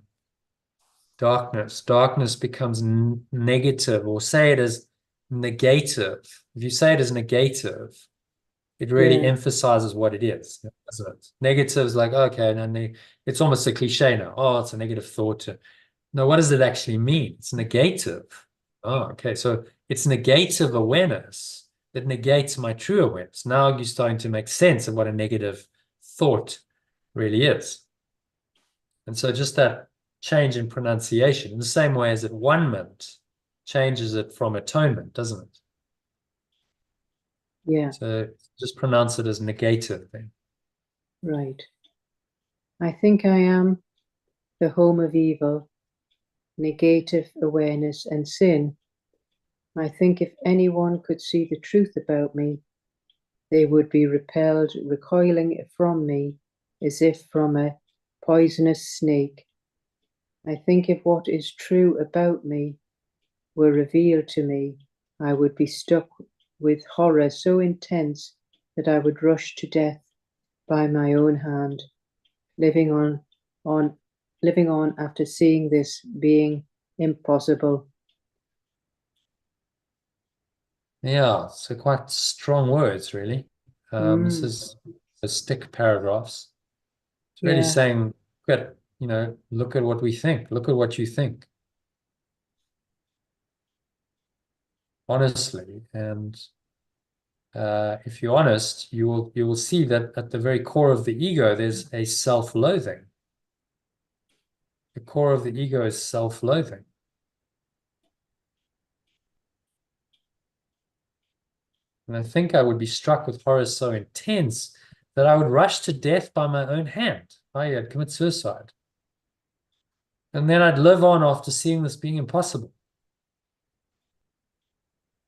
darkness. Darkness becomes negative, or say it as negative. If you say it as negative, it really emphasizes what it is, doesn't it? Negative is like, okay, and then it's almost a cliche now. Oh, it's a negative thought. No, what does it actually mean? It's negative. Oh, okay. So it's negative awareness that negates my true awareness. Now you're starting to make sense of what a negative thought really is. And so just that change in pronunciation, in the same way as at one mint changes it from atonement, doesn't it? Yeah. So just pronounce it as negative then. Right. I think I am the home of evil, negative awareness and sin. I think if anyone could see the truth about me, they would be repelled, recoiling from me as if from a poisonous snake. I think if what is true about me were revealed to me, I would be struck with horror so intense that I would rush to death by my own hand, living on after seeing this being impossible. Yeah, so quite strong words, really. This is the stick paragraphs. It's really Yeah. saying, good, look at what we think. Look at what you think. Honestly. And if you're honest, you will see that at the very core of the ego, there's a self-loathing. The core of the ego is self-loathing. And I think I would be struck with horror so intense that I would rush to death by my own hand. I'd commit suicide. And then I'd live on after seeing this being impossible.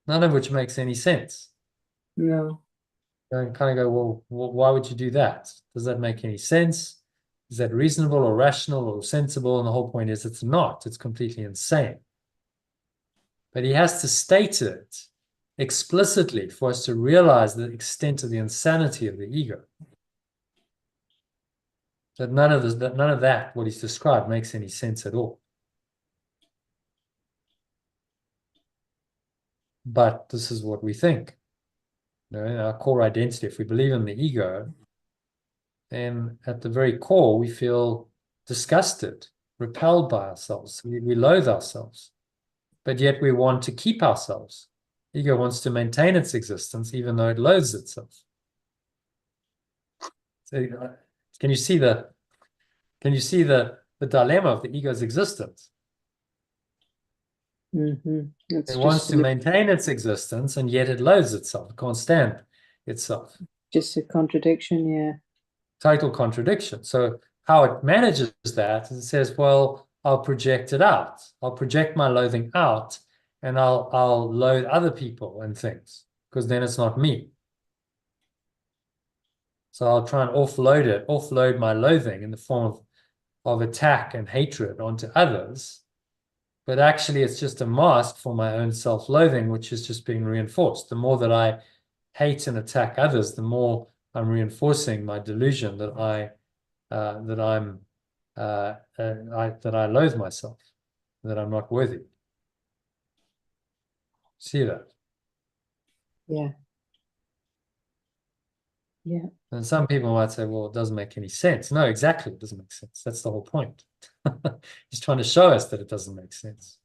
None of which makes any sense. No. And kind of go, well, why would you do that? Does that make any sense? Is that reasonable or rational or sensible? And the whole point is it's not. It's completely insane. But he has to state it explicitly for us to realize the extent of the insanity of the ego. That none of that, what he's described, makes any sense at all. But this is what we think. In our core identity, if we believe in the ego, then at the very core, we feel disgusted, repelled by ourselves. We loathe ourselves. But yet we want to keep ourselves. Ego wants to maintain its existence, even though it loathes itself. So, can you see the dilemma of the ego's existence? It wants to maintain its existence, and yet it loathes itself. It can't stand itself. Just a contradiction, yeah. Total contradiction. So how it manages that is it says, well, I'll project it out. I'll project my loathing out, and I'll loathe other people and things, because then it's not me. So I'll try and offload my loathing in the form of attack and hatred onto others. But actually, it's just a mask for my own self-loathing, which is just being reinforced. The more that I hate and attack others, the more I'm reinforcing my delusion that I loathe myself, that I'm not worthy. See that? Yeah. Yeah. And some people might say, well, it doesn't make any sense. No, exactly, it doesn't make sense. That's the whole point. He's trying to show us that it doesn't make sense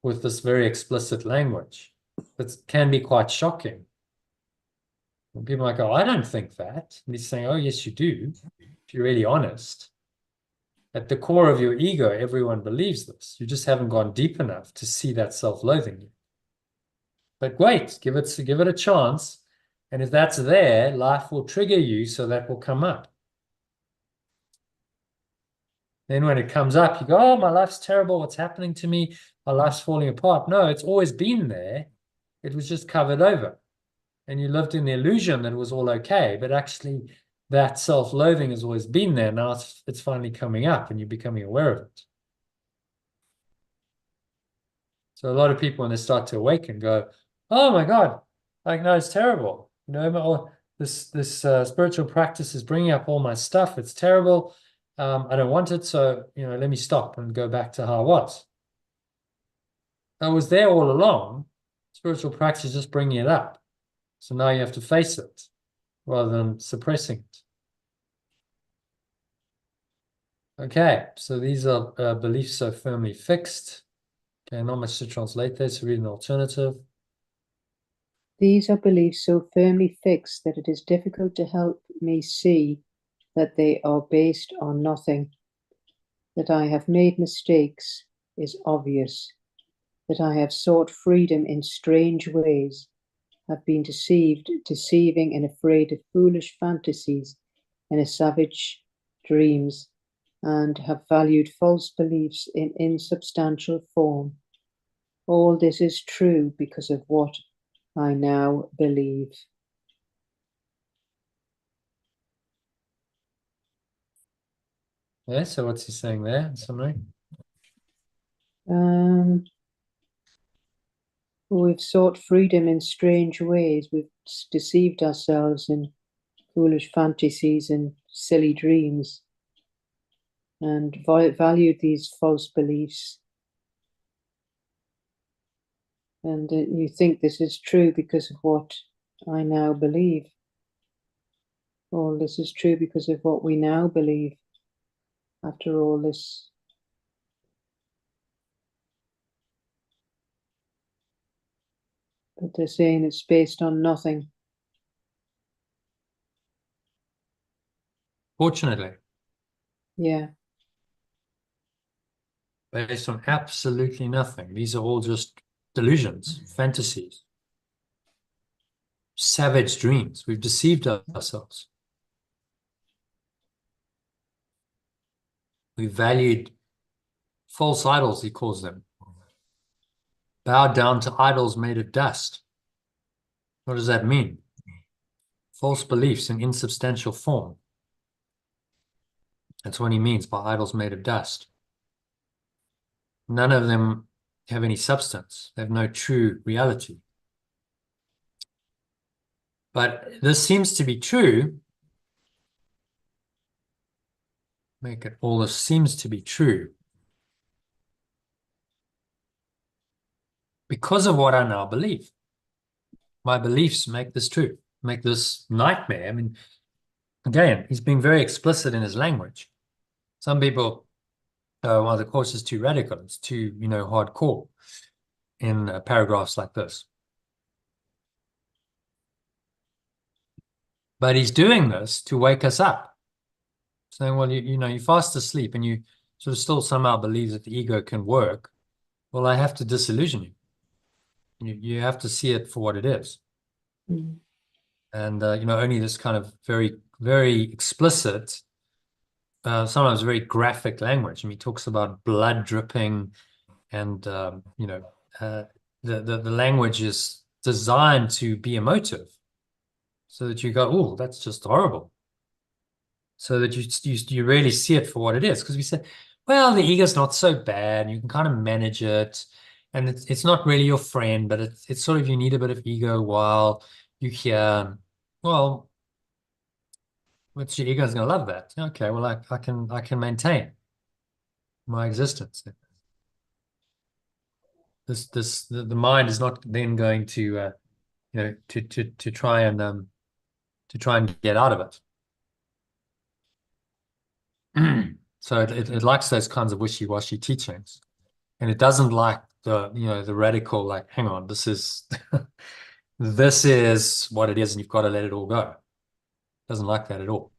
with this very explicit language. That can be quite shocking. When people might go, I don't think that. And he's saying, oh, yes, you do. If you're really honest. At the core of your ego, everyone believes this. You just haven't gone deep enough to see that self-loathing. But wait, give it a chance. And if that's there, life will trigger you, so that will come up. Then when it comes up, you go, oh, my life's terrible. What's happening to me? My life's falling apart. No, it's always been there. It was just covered over. And you lived in the illusion that it was all okay. But actually, that self-loathing has always been there. Now it's finally coming up and you're becoming aware of it. So a lot of people, when they start to awaken, go, oh my God, like, no, it's terrible. This spiritual practice is bringing up all my stuff. It's terrible. I don't want it. So, let me stop and go back to how I was. I was there all along. Spiritual practice is just bringing it up. So now you have to face it rather than suppressing it. Okay, so these are beliefs so firmly fixed. Okay, not much to translate there, so read an alternative. These are beliefs so firmly fixed that it is difficult to help me see that they are based on nothing. That I have made mistakes is obvious. That I have sought freedom in strange ways, have been deceiving and afraid of foolish fantasies and a savage dreams, and have valued false beliefs in insubstantial form. All this is true because of what I now believe. Yeah, so what's he saying there in summary? We've sought freedom in strange ways. We've deceived ourselves in foolish fantasies and silly dreams, and valued these false beliefs. And you think this is true because of what I now believe. All this is true because of what we now believe. after all this. But they're saying it's based on nothing. Fortunately, Yeah. based on absolutely nothing. These are all just delusions, fantasies, savage dreams. We've deceived ourselves. We valued false idols, he calls them. Bowed down to idols made of dust. What does that mean? False beliefs in insubstantial form. That's what he means by idols made of dust. None of them have any substance. They have no true reality. But this seems to be true. Make it all this seems to be true because of what I now believe. My beliefs make this true, make this nightmare. I mean, again, he's being very explicit in his language. Some people, well, the course is too radical. It's too, hardcore in paragraphs like this. But he's doing this to wake us up, saying, well, you're fast asleep and you sort of still somehow believe that the ego can work. Well, I have to disillusion you. You have to see it for what it is. Mm. And, only this kind of very, very explicit, sometimes very graphic language. And he talks about blood dripping and, the language is designed to be emotive so that you go, oh, that's just horrible. So that you really see it for what it is. Because we said, well, the ego's not so bad. You can kind of manage it. And it's not really your friend, but it's sort of, you need a bit of ego while you hear, well, what's your ego's going to love that. Okay, well, I can maintain my existence. The mind is not then going to to try and get out of it. So it likes those kinds of wishy-washy teachings, and it doesn't like the radical, like, hang on, this is this is what it is, and you've got to let it all go. It doesn't like that at all,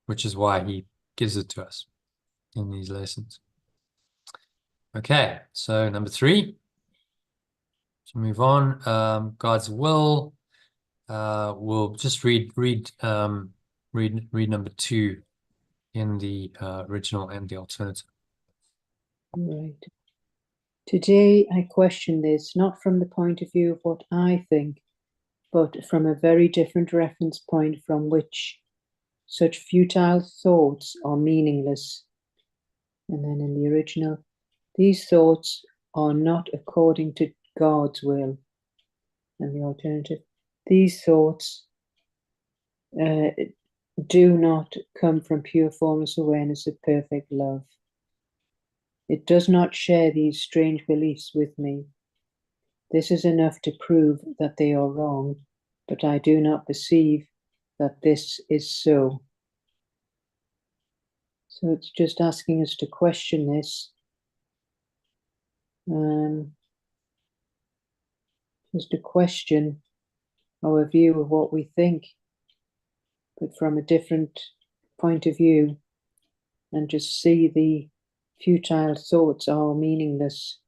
which is why he gives it to us in these lessons. Okay, so number 3. To move on, God's will. We'll just read number 2 in the original and the alternative. Right. Today I question this not from the point of view of what I think, but from a very different reference point from which such futile thoughts are meaningless. And then in the original, these thoughts are not according to God's will. And the alternative, these thoughts do not come from pure formless awareness of perfect love. It does not share these strange beliefs with me. This is enough to prove that they are wrong, but I do not perceive that this is so. So it's just asking us to question this. Just to question our view of what we think, but from a different point of view, and just see the futile thoughts are meaningless.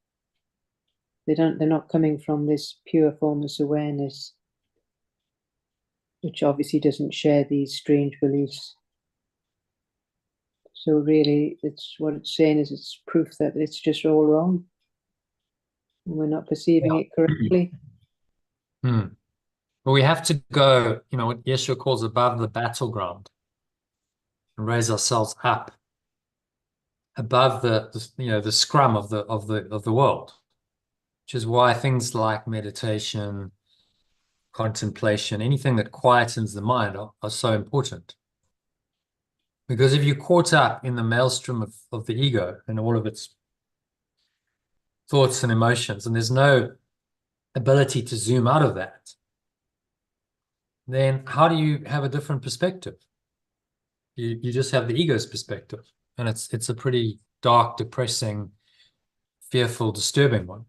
They're not coming from this pure formless awareness, which obviously doesn't share these strange beliefs. So really, it's what it's saying is it's proof that it's just all wrong. And we're not perceiving it correctly. But we have to go, what Yeshua calls above the battleground, and raise ourselves up above the scrum of the world, which is why things like meditation, contemplation, anything that quietens the mind are so important. Because if you're caught up in the maelstrom of the ego and all of its thoughts and emotions, and there's no ability to zoom out of that, then how do you have a different perspective? You just have the ego's perspective, and it's a pretty dark, depressing, fearful, disturbing one.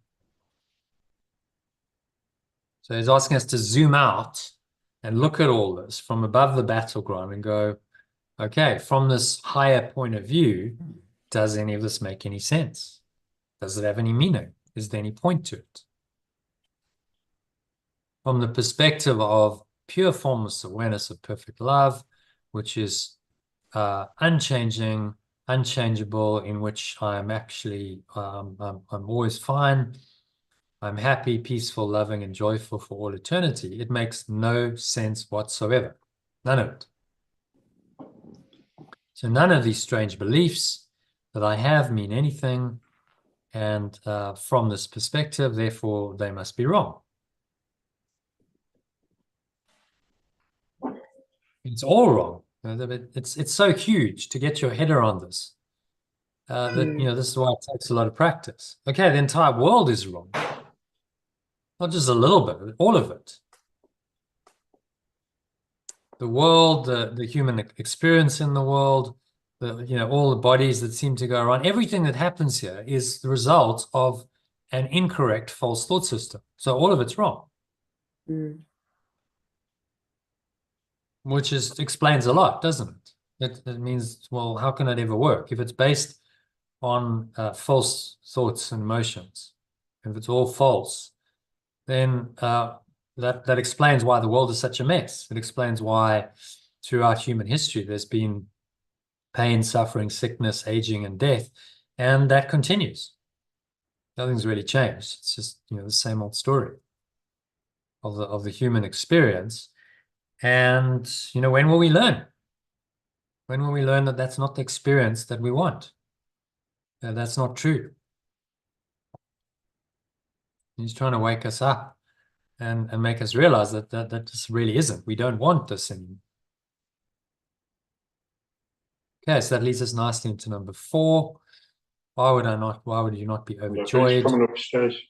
So he's asking us to zoom out and look at all this from above the battleground and go, okay, from this higher point of view, does any of this make any sense? Does it have any meaning? Is there any point to it? From the perspective of pure formless awareness of perfect love, which is unchanging, unchangeable, in which I'm actually, I'm always fine. I'm happy, peaceful, loving, and joyful for all eternity. It makes no sense whatsoever. None of it. So none of these strange beliefs that I have mean anything. And from this perspective, therefore, they must be wrong. It's all wrong. It's so huge to get your head around this. That, this is why it takes a lot of practice. Okay, the entire world is wrong. Not just a little bit, all of it. The world, the human experience in the world, all the bodies that seem to go around, everything that happens here is the result of an incorrect, false thought system. So all of it's wrong. Which explains a lot, doesn't it? It means, well, how can it ever work? If it's based on false thoughts and emotions, if it's all false, then that explains why the world is such a mess. It explains why throughout human history there's been pain, suffering, sickness, aging, and death, and that continues. Nothing's really changed. It's just the same old story of the human experience. And when will we learn? When will we learn that that's not the experience that we want? That's not true. He's trying to wake us up and make us realize that this really isn't. We don't want this anymore. Okay, so that leads us nicely into number 4. Why would you not be overjoyed? Coming upstairs.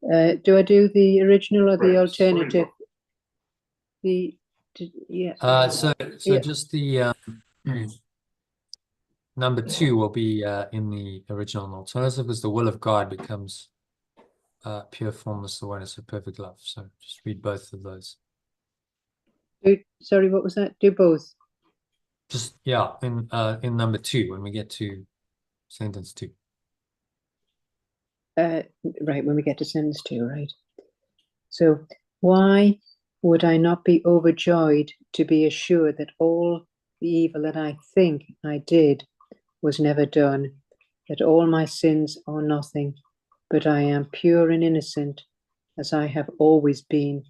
Do I do the original or the Right, alternative? Just the number 2 will be in the original and alternative, because the will of God becomes pure formless awareness of perfect love. So just read both of those. Sorry, what was that? Do both? Just in number 2 when we get to sentence 2. Right, when we get to sentence 2, right? So why would I not be overjoyed to be assured that all the evil that I think I did was never done, that all my sins are nothing, but I am pure and innocent as I have always been,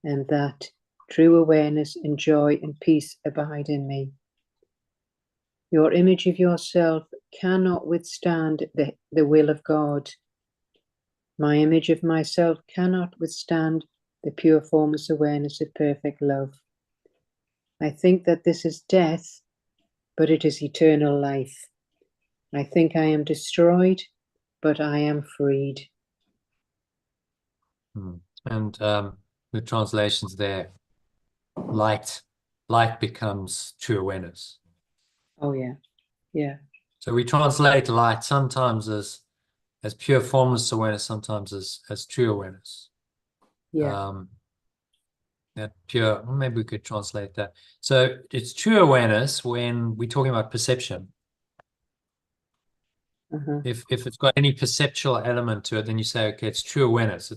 and that true awareness and joy and peace abide in me. Your image of yourself cannot withstand the will of God. My image of myself cannot withstand the pure formless awareness of perfect love. I think that this is death, but it is eternal life. I think I am destroyed, but I am freed. And the translations there, light becomes true awareness. Oh yeah. So we translate light sometimes as pure formless awareness, sometimes as true awareness. That pure, maybe we could translate that. So it's true awareness when we're talking about perception. If it's got any perceptual element to it, then you say, okay, it's true awareness.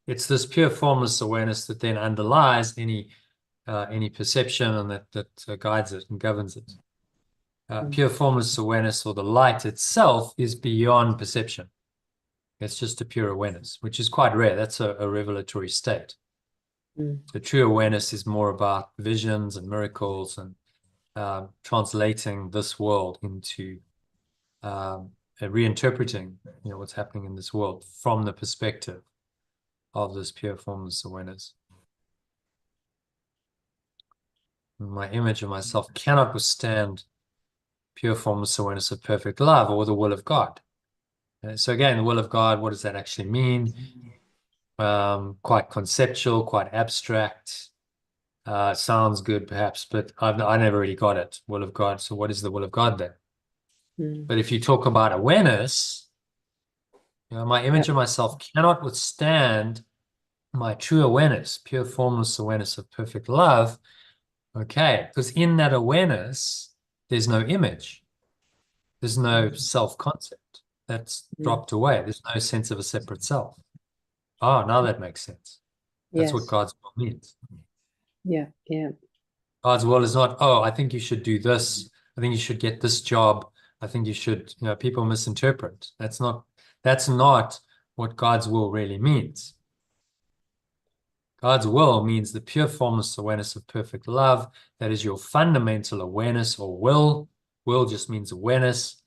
It's this pure formless awareness that then underlies any perception, and that guides it and governs it. Pure formless awareness, or the light itself, is beyond perception. It's just a pure awareness, which is quite rare. That's a revelatory state. So true awareness is more about visions and miracles and translating this world into reinterpreting what's happening in this world from the perspective of this pure formless awareness. My image of myself cannot withstand pure formless awareness of perfect love, or the will of God. So again, the will of God, what does that actually mean? Quite conceptual, quite abstract. Sounds good, perhaps, but I never really got it. Will of God. So what is the will of God then? But if you talk about awareness, my image of myself cannot withstand my true awareness, pure formless awareness of perfect love. Okay, because in that awareness, there's no image. There's no self-concept. That's dropped away. There's no sense of a separate self. Oh, now that makes sense. That's what Yes. God's will means. Yeah. Yeah. God's will is not, oh, I think you should do this. I think you should get this job. I think you should, people misinterpret. That's not what God's will really means. God's will means the pure formless awareness of perfect love. That is your fundamental awareness or will. Will just means awareness.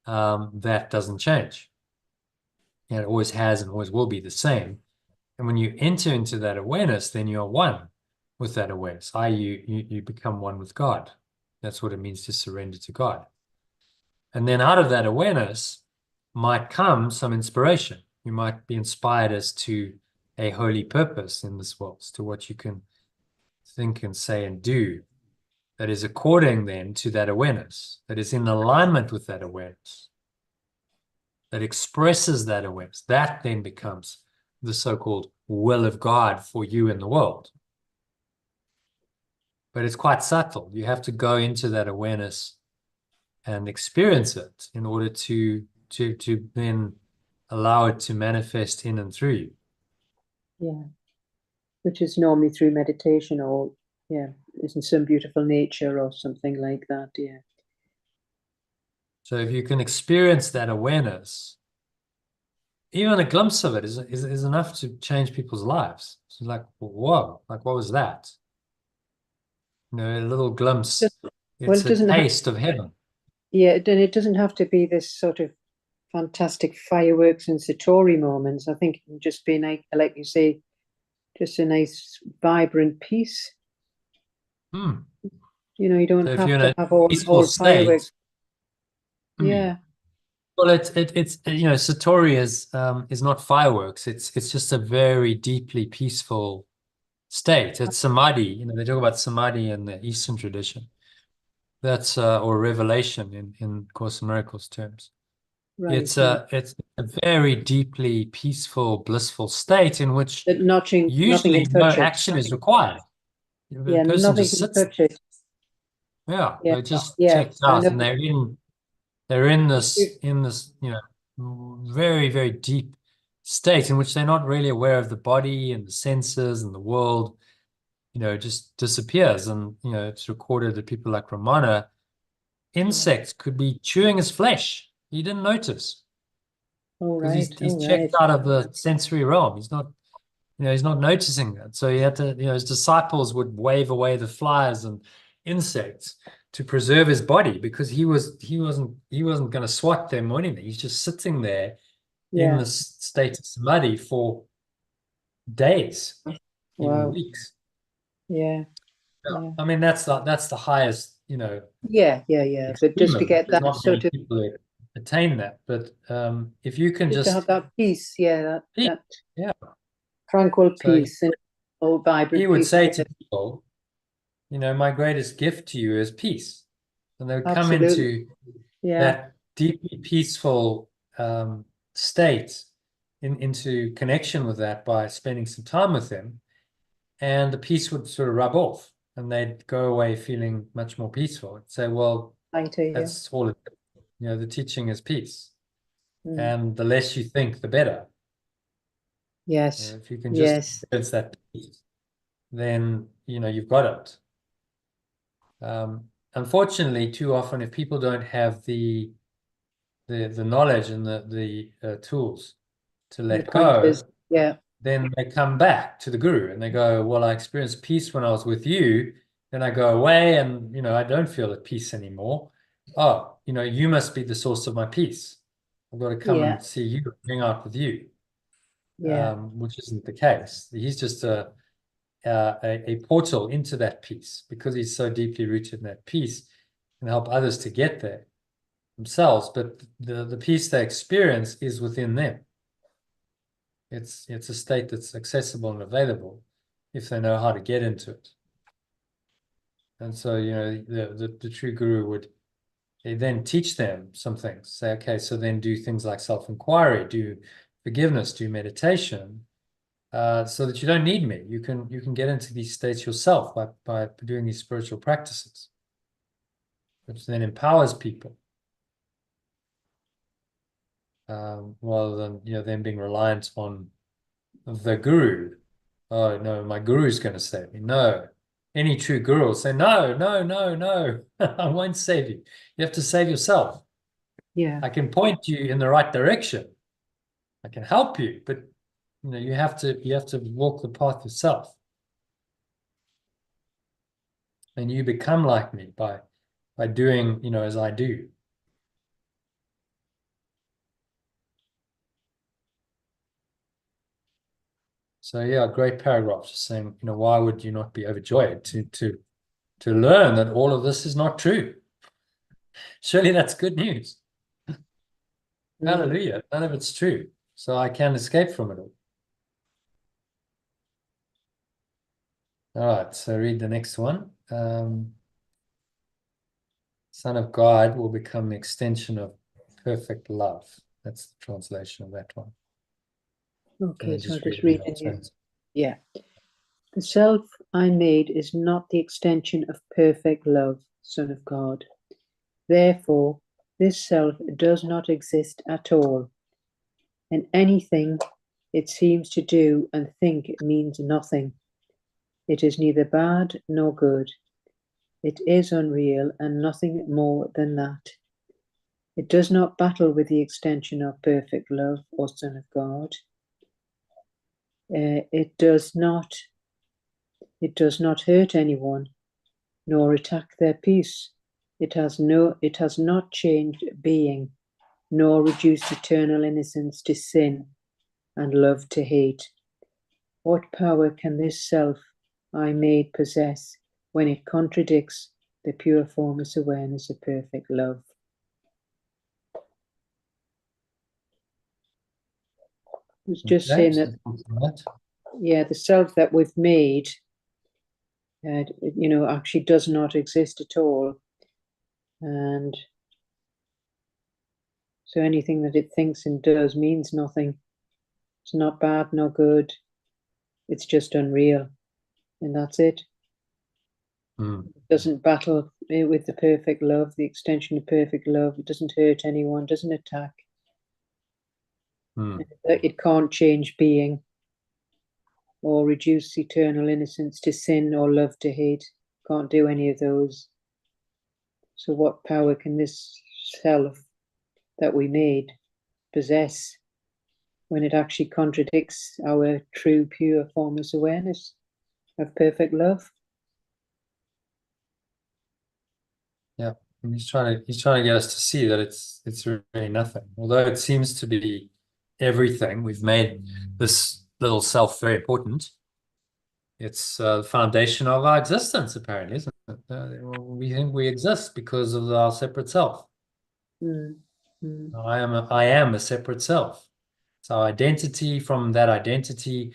That doesn't change. And it always has and always will be the same. And when you enter into that awareness, then you're one with that awareness. You become one with God. That's what it means to surrender to God. And then out of that awareness might come some inspiration. You might be inspired as to a holy purpose in this world, as to what you can think and say and do that is according then to that awareness, that is in alignment with that awareness, that expresses that awareness. That then becomes the so-called will of God for you in the world. But it's quite subtle. You have to go into that awareness and experience it in order to then allow it to manifest in and through you. Yeah. Which is normally through meditation or, isn't some beautiful nature or something like that. Yeah. So if you can experience that awareness, even a glimpse of it is enough to change people's lives. So like, whoa, like what was that? A little glimpse. It's a taste of heaven. Yeah, then it doesn't have to be this sort of fantastic fireworks and satori moments. I think it can just be like you say, just a nice vibrant peace. You don't have to have all fireworks. Yeah. Well, it's satori is not fireworks. It's just a very deeply peaceful state. It's samadhi. They talk about samadhi in the Eastern tradition. That's or revelation in Course in Miracles terms. Right, it's a very deeply peaceful, blissful state in which usually no action is required. The person just sits. Touch it. Yeah, they just checked out, and they're in this very, very deep state in which they're not really aware of the body and the senses and the world. Just disappears. And it's recorded that people like Ramana, insects could be chewing his flesh. He didn't notice. Because he's checked out of the sensory realm. He's not, he's not noticing that. So he had to, his disciples would wave away the flies and insects to preserve his body, because he wasn't going to swat them or anything. He's just sitting there in the state of samadhi for days, even weeks. Yeah. I mean, that's the highest, But just to get that sort of people attain that. But if you can just to have that peace, that tranquil peace and vibrant. He would say to people, my greatest gift to you is peace. And they would come into that deeply peaceful state, into connection with that by spending some time with him. And the peace would sort of rub off, and they'd go away feeling much more peaceful. I'd say, well, that's all it is. The teaching is peace. And the less you think, the better. Yes. If you can just experience that peace, then you've got it. Unfortunately, too often, if people don't have the knowledge and the tools to let go, then they come back to the guru and they go, well, I experienced peace when I was with you. Then I go away and, I don't feel at peace anymore. Oh, you must be the source of my peace. I've got to come and see you, hang out with you. Which isn't the case. He's just a portal into that peace, because he's so deeply rooted in that peace, and help others to get there themselves. But the peace they experience is within them. It's a state that's accessible and available if they know how to get into it. And so, you know, the true guru would then teach them some things. Say, okay, so then do things like self-inquiry, do forgiveness, do meditation, so that you don't need me. You can get into these states yourself by doing these spiritual practices, which then empowers people, rather than, you know, them being reliant on the guru. Oh no, my guru's going to save me. No, any true guru will say, no, no, no, no, I won't save you. You have to save yourself. Yeah. I can point you in the right direction. I can help you, but you know, you have to walk the path yourself. And you become like me by doing, you know, as I do. So yeah, great paragraph, just saying, you know, why would you not be overjoyed to learn that all of this is not true? Surely that's good news. Hallelujah. None of it's true. So I can escape from it all. All right, so read the next one. Son of God will become the extension of perfect love. That's the translation of that one. Okay, so I'll just read read it in here. Yeah. The self I made is not the extension of perfect love, Son of God. Therefore, this self does not exist at all, and anything it seems to do and think means nothing. It is neither bad nor good. It is unreal and nothing more than that. It does not battle with the extension of perfect love or Son of God. It does not hurt anyone, nor attack their peace. It has not changed being, nor reduced eternal innocence to sin and love to hate. What power can this self I made possess when it contradicts the pure formless awareness of perfect love? I was just saying that, yeah, the self that we've made, you know, actually does not exist at all. And so anything that it thinks and does means nothing. It's not bad, nor good. It's just unreal. And that's it. It doesn't battle with the perfect love, the extension of perfect love. It doesn't hurt anyone, doesn't attack. It can't change being or reduce eternal innocence to sin or love to hate. Can't do any of those. So what power can this self that we made possess when it actually contradicts our true, pure, formless awareness of perfect love? Yeah, and he's trying to get us to see that it's really nothing. Although it seems to be everything, we've made this little self very important. It's the foundation of our existence, apparently, isn't it? We think we exist because of our separate self. I am a separate self. So our identity, from that identity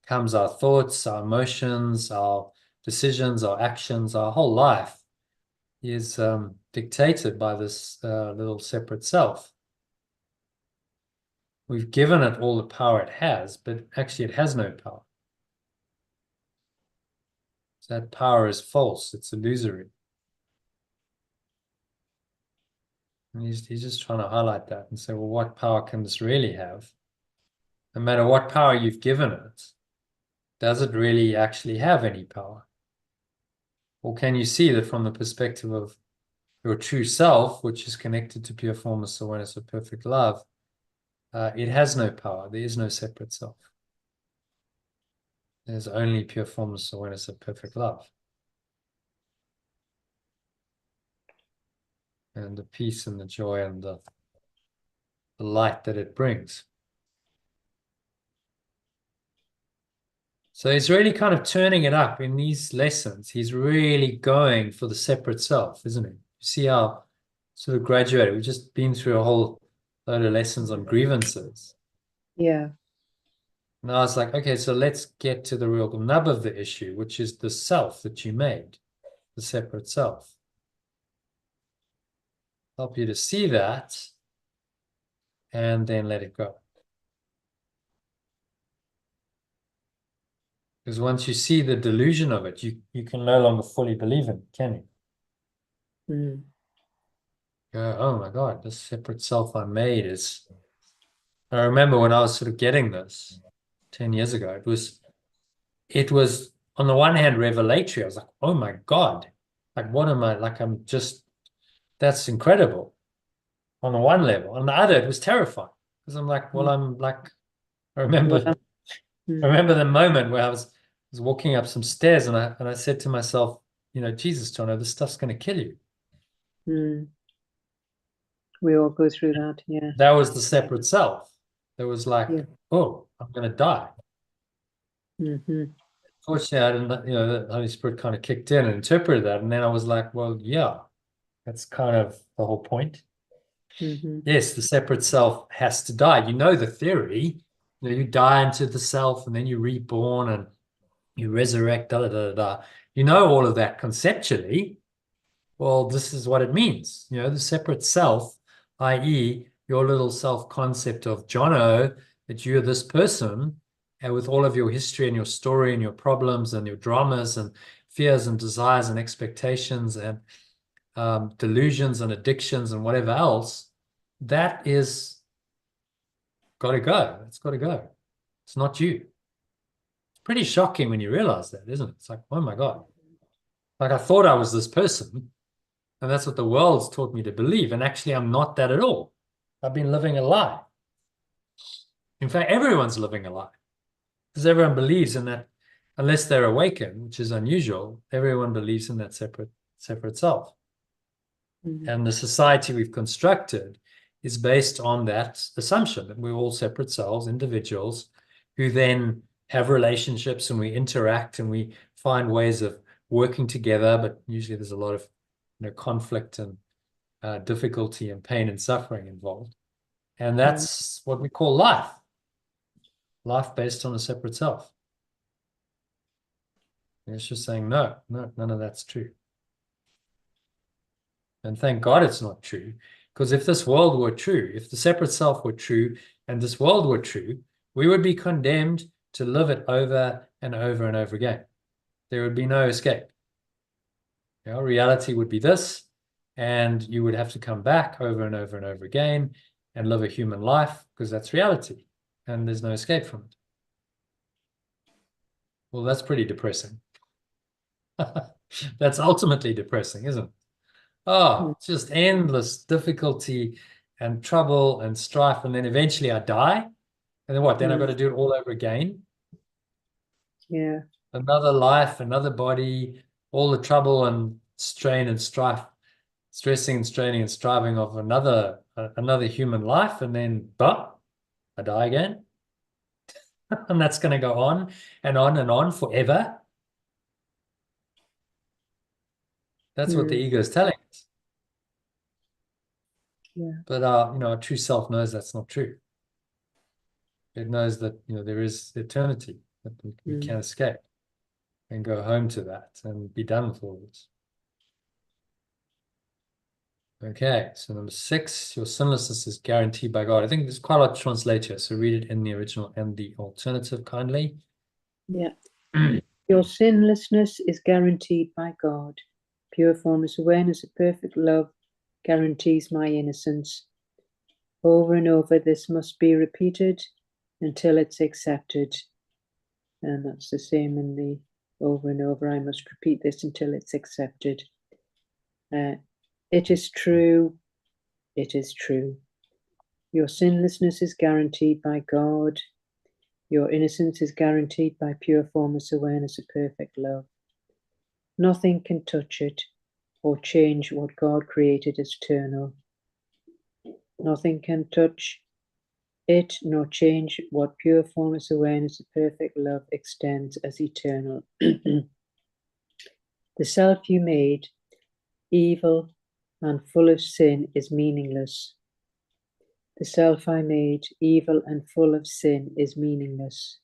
comes our thoughts, our emotions, our decisions, our actions, our whole life is dictated by this little separate self. We've given it all the power it has, but actually it has no power. So that power is false. It's illusory. And he's just trying to highlight that and say, well, what power can this really have? No matter what power you've given it, does it really actually have any power? Or can you see that from the perspective of your true self, which is connected to pure formless awareness of perfect love, it has no power. There is no separate self. There's only pure formless awareness of perfect love. And the peace and the joy and the light that it brings. So he's really kind of turning it up in these lessons. He's really going for the separate self, isn't he? You see how sort of graduated. We've just been through a whole load of lessons on grievances. Yeah. Now it's like, okay, so let's get to the real nub of the issue, which is the self that you made, the separate self. Help you to see that and then let it go. Because once you see the delusion of it, you can no longer fully believe in it, can you? Mm. Go, oh my God, this separate self I made is... I remember when I was sort of getting this 10 years ago, it was on the one hand revelatory. I was like, oh my God, like what am I, like I'm just, that's incredible on the one level. On the other, it was terrifying because I'm like, well, I'm like, I remember the moment where I was walking up some stairs and I said to myself, you know, Jesus, Jono, this stuff's going to kill you. Mm. We all go through that, yeah. That was the separate self. There was like, Yeah. oh, I'm going to die. Mm-hmm. Fortunately, I didn't, you know, the Holy Spirit kind of kicked in and interpreted that. And then I was like, well, yeah, that's kind of the whole point. Mm-hmm. Yes, the separate self has to die. You know the theory. You know, you die into the self and then you're reborn and you resurrect, da da da da. You know all of that conceptually. Well, this is what it means. You know, the separate self, i.e., your little self-concept of Jono, that you're this person, and with all of your history and your story and your problems and your dramas and fears and desires and expectations and delusions and addictions and whatever else, that is got to go. It's got to go. It's not you. It's pretty shocking when you realize that, isn't it? It's like, oh my God. Like I thought I was this person, and that's what the world's taught me to believe. And actually, I'm not that at all. I've been living a lie. In fact, everyone's living a lie because everyone believes in that, unless they're awakened, which is unusual, everyone believes in that separate self. Mm-hmm. And the society we've constructed is based on that assumption that we're all separate selves, individuals, who then have relationships and we interact and we find ways of working together. But usually there's a lot of conflict and difficulty and pain and suffering involved. And that's what we call life. Life based on a separate self. And it's just saying, no, none of that's true. And thank God it's not true. Because if this world were true, if the separate self were true and this world were true, we would be condemned to live it over and over and over again. There would be no escape. You know, reality would be this, and you would have to come back over and over and over again and live a human life because that's reality and there's no escape from it. Well, that's pretty depressing. That's ultimately depressing, isn't it? Oh, just endless difficulty and trouble and strife. And then eventually I die. And then what? Then I've got to do it all over again. Yeah. Another life, another body, all the trouble and strain and strife, stressing and straining and striving of another human life. And then, but I die again. And that's going to go on and on and on forever. That's what the ego is telling us. Yeah. But our true self knows that's not true. It knows that there is eternity, that we can't escape, and go home to that and be done with all this. Okay, so number 6, your sinlessness is guaranteed by God. I think there's quite a lot to translate here, so read it in the original and the alternative kindly. Yeah. Your sinlessness is guaranteed by God. Pure formless awareness of perfect love guarantees my innocence. Over and over, this must be repeated until it's accepted. And that's the same in the over and over. I must repeat this until it's accepted. It is true. It is true. Your sinlessness is guaranteed by God. Your innocence is guaranteed by pure formless awareness of perfect love. Nothing can touch it or change what God created as eternal. Nothing can touch it nor change what pure formless awareness of perfect love extends as eternal. The self you made, evil and full of sin, is meaningless. The self I made, evil and full of sin, is meaningless.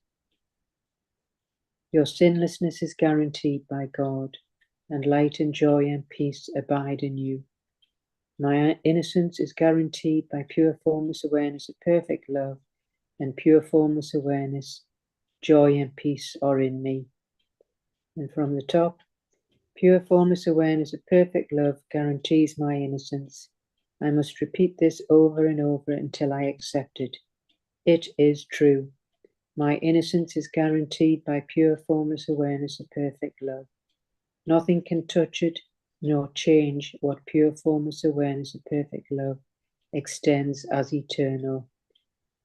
Your sinlessness is guaranteed by God. and light and joy and peace abide in you. My innocence is guaranteed by pure formless awareness of perfect love, and pure formless awareness, joy and peace are in me. And from the top, pure formless awareness of perfect love guarantees my innocence. I must repeat this over and over until I accept it. It is true. My innocence is guaranteed by pure formless awareness of perfect love. Nothing can touch it nor change what pure formless awareness of perfect love extends as eternal.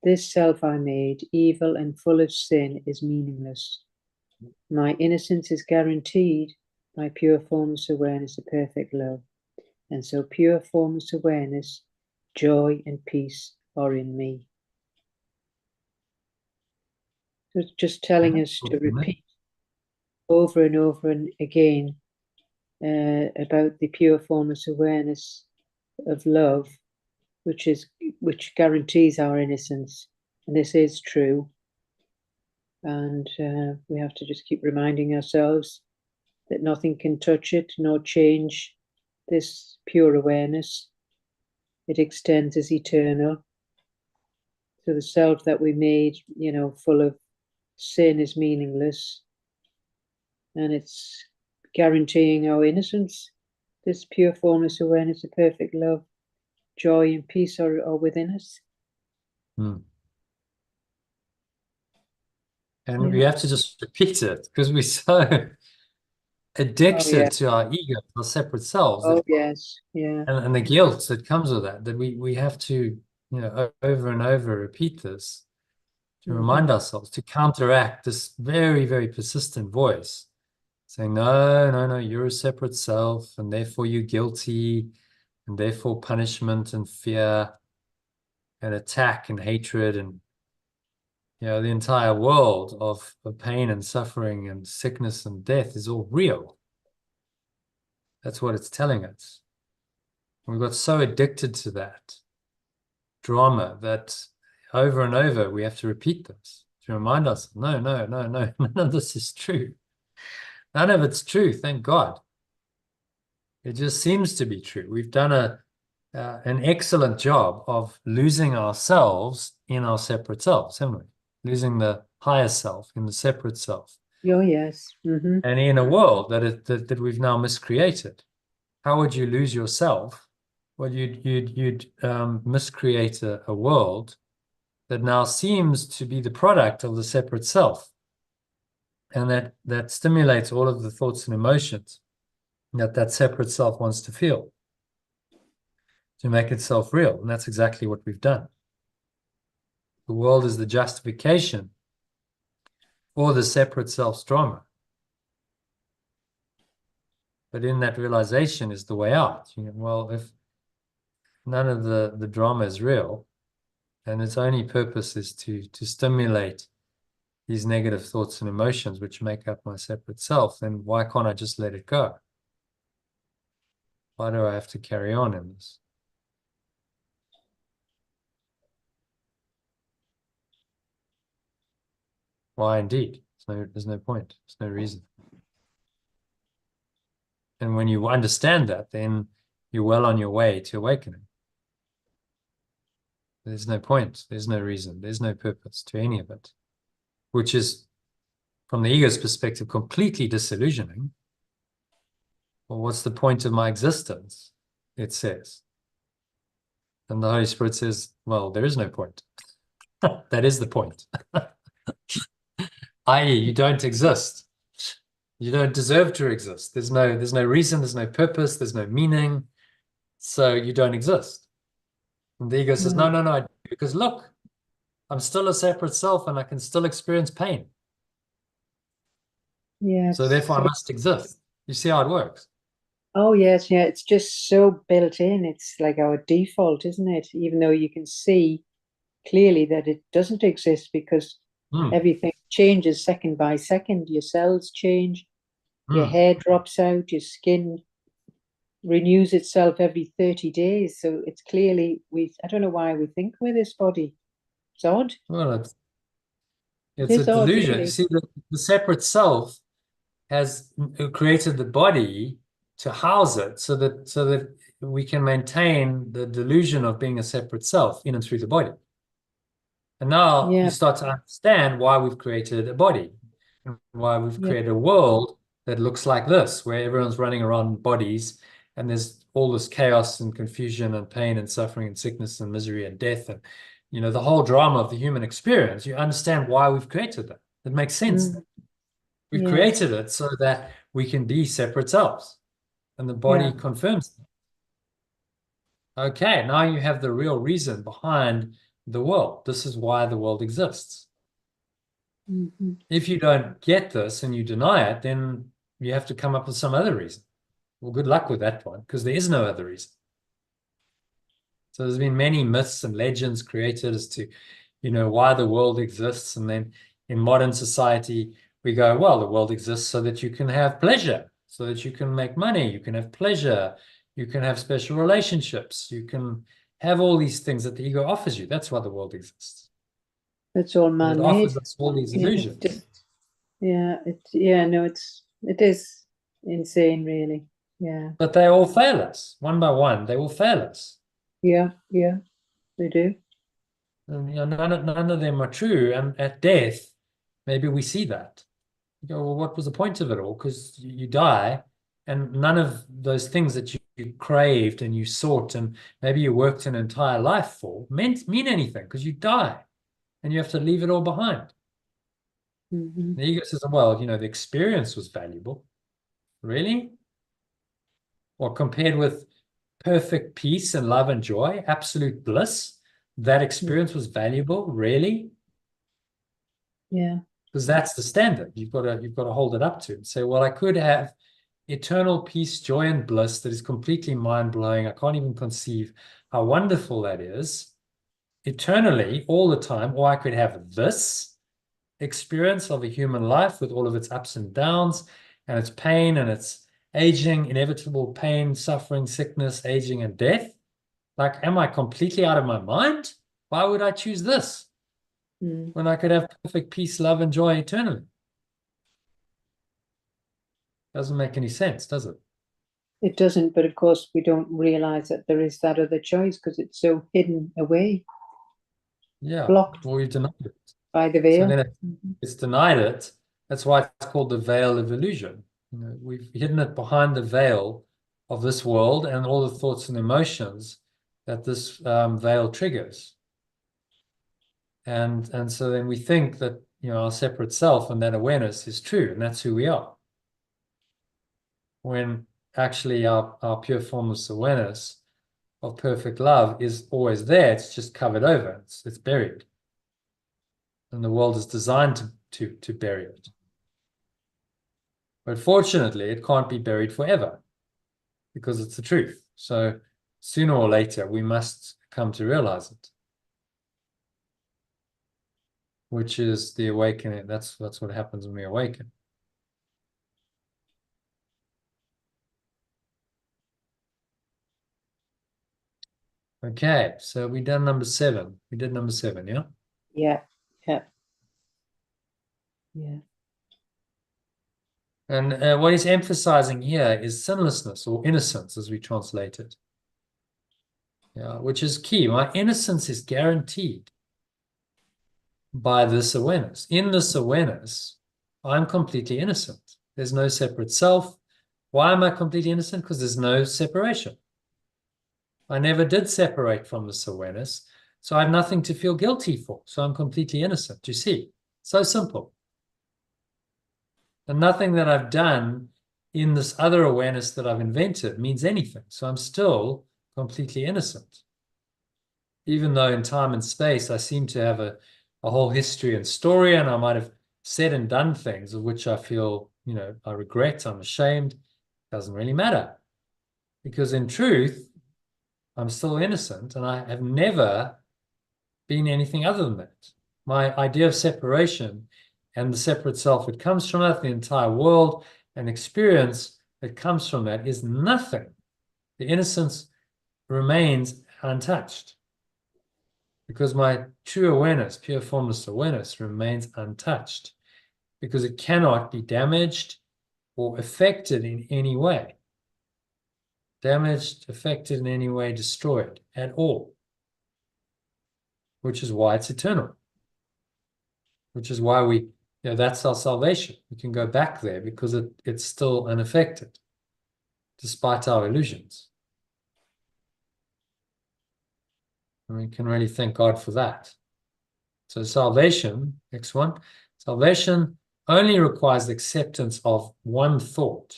This self I made, evil and full of sin, is meaningless. My innocence is guaranteed by pure formless awareness of perfect love. And so pure formless awareness, joy and peace are in me. So it's just telling us to repeat over and over and again about the pure formless awareness of love, which guarantees our innocence. And this is true. And we have to just keep reminding ourselves that nothing can touch it nor change this pure awareness. It extends as eternal. So the self that we made, full of sin, is meaningless. And it's guaranteeing our innocence. This pure formless awareness of perfect love, joy and peace are within us. And we have to just repeat it because we're so addicted to our ego, our separate selves. Yes, yeah. And the guilt that comes with that we have to, over and over repeat this to remind ourselves, to counteract this very, very persistent voice saying, no, no, no, you're a separate self, and therefore you're guilty, and therefore punishment and fear and attack and hatred and the entire world of pain and suffering and sickness and death is all real. That's what it's telling us. We got so addicted to that drama that over and over we have to repeat this to remind us, no, no, no, no, none of this is true. None of it's true, thank God. It just seems to be true. We've done an excellent job of losing ourselves in our separate selves, haven't we? Losing the higher self in the separate self. Oh, yes. And in a world that we've now miscreated, how would you lose yourself? Well, you'd miscreate a world that now seems to be the product of the separate self, and that stimulates all of the thoughts and emotions that separate self wants to feel to make itself real. And that's exactly what we've done. The world is the justification for the separate self's drama. But in that realization is the way out. Well, if none of the drama is real, and its only purpose is to stimulate these negative thoughts and emotions which make up my separate self, then why can't I just let it go? Why do I have to carry on in this? Why indeed? There's no point. There's no reason. And when you understand that, then you're well on your way to awakening. There's no point. There's no reason. There's no purpose to any of it, which is, from the ego's perspective, completely disillusioning. Well, what's the point of my existence? It says. And the Holy Spirit says, well, there is no point. That is the point. i.e., you don't exist. You don't deserve to exist. There's no reason, there's no purpose, there's no meaning. So you don't exist. And the ego says, no, no, no, because look, I'm still a separate self and I can still experience pain. Yes. So therefore I must exist. You see how it works? Oh, yes, yeah. It's just so built in. It's like our default, isn't it? Even though you can see clearly that it doesn't exist because everything changes second by second. Your cells change, your hair drops out, your skin renews itself every 30 days. So it's clearly, I don't know why we think we're this body. It's odd. Well, it's a delusion. Really. You see, the separate self has created the body to house it so that we can maintain the delusion of being a separate self in and through the body. And now you start to understand why we've created a body and why we've created a world that looks like this, where everyone's running around bodies and there's all this chaos and confusion and pain and suffering and sickness and misery and death and, you know, the whole drama of the human experience. You understand why we've created that. It makes sense. We've created it so that we can be separate selves, and the body confirms that. Okay, now you have the real reason behind the world. This is why the world exists. If you don't get this and you deny it, then you have to come up with some other reason. Well, good luck with that one, because there is no other reason. So there's been many myths and legends created as to, you know, why the world exists. And then in modern society, we go, well, the world exists so that you can have pleasure, so that you can make money, you can have pleasure, you can have special relationships, you can have all these things that the ego offers you. That's why the world exists. It's all man-made. It offers us all these illusions. It is insane, really. Yeah. But they all fail us, one by one. They will fail us. Yeah, they do. And, you know, none of them are true. And at death, maybe we see that. You go, well, what was the point of it all? Because you die, and none of those things that you craved and you sought and maybe you worked an entire life for mean anything, because you die and you have to leave it all behind. The ego says, well, you know, the experience was valuable. Really? Or compared with perfect peace and love and joy, absolute bliss, that experience was valuable. Really? Yeah. Because that's the standard you've got to hold it up to and say, well, I could have eternal peace, joy, and bliss that is completely mind-blowing. I can't even conceive how wonderful that is eternally, all the time. Or I could have this experience of a human life with all of its ups and downs and its pain and its aging, inevitable pain, suffering, sickness, aging, and death. Like, am I completely out of my mind? Why would I choose this when I could have perfect peace, love, and joy eternally? Doesn't make any sense, does it? It doesn't, but of course we don't realize that there is that other choice because it's so hidden away. Yeah, blocked or you denied it by the veil. So then it's denied it. That's why it's called the veil of illusion. You know, we've hidden it behind the veil of this world and all the thoughts and emotions that this veil triggers. And so then we think that, you know, our separate self and that awareness is true, and that's who we are. When actually our pure formless awareness of perfect love is always there. It's just covered over. It's buried. And the world is designed to bury it. But fortunately, it can't be buried forever because it's the truth. So sooner or later, we must come to realize it, which is the awakening. That's what happens when we awaken. Okay, so we done number 7. We did number 7, yeah? Yeah. And what he's emphasizing here is sinlessness or innocence, as we translate it. Yeah, which is key. My innocence is guaranteed by this awareness. In this awareness, I'm completely innocent. There's no separate self. Why am I completely innocent? Because there's no separation. I never did separate from this awareness, so I have nothing to feel guilty for. So I'm completely innocent. You see, so simple. And nothing that I've done in this other awareness that I've invented means anything. So I'm still completely innocent. Even though in time and space, I seem to have a whole history and story, and I might have said and done things of which I feel, you know, I regret, I'm ashamed. Doesn't really matter. Because in truth, I'm still innocent, and I have never been anything other than that. My idea of separation and the separate self that comes from that, the entire world and experience that comes from that is nothing. The innocence remains untouched because my true awareness, pure formless awareness, remains untouched because it cannot be damaged, or affected in any way. Damaged, affected in any way, destroyed at all. Which is why it's eternal. Which is why that's our salvation. We can go back there because it's still unaffected, despite our illusions. And we can really thank God for that. So salvation, next one, salvation only requires the acceptance of one thought.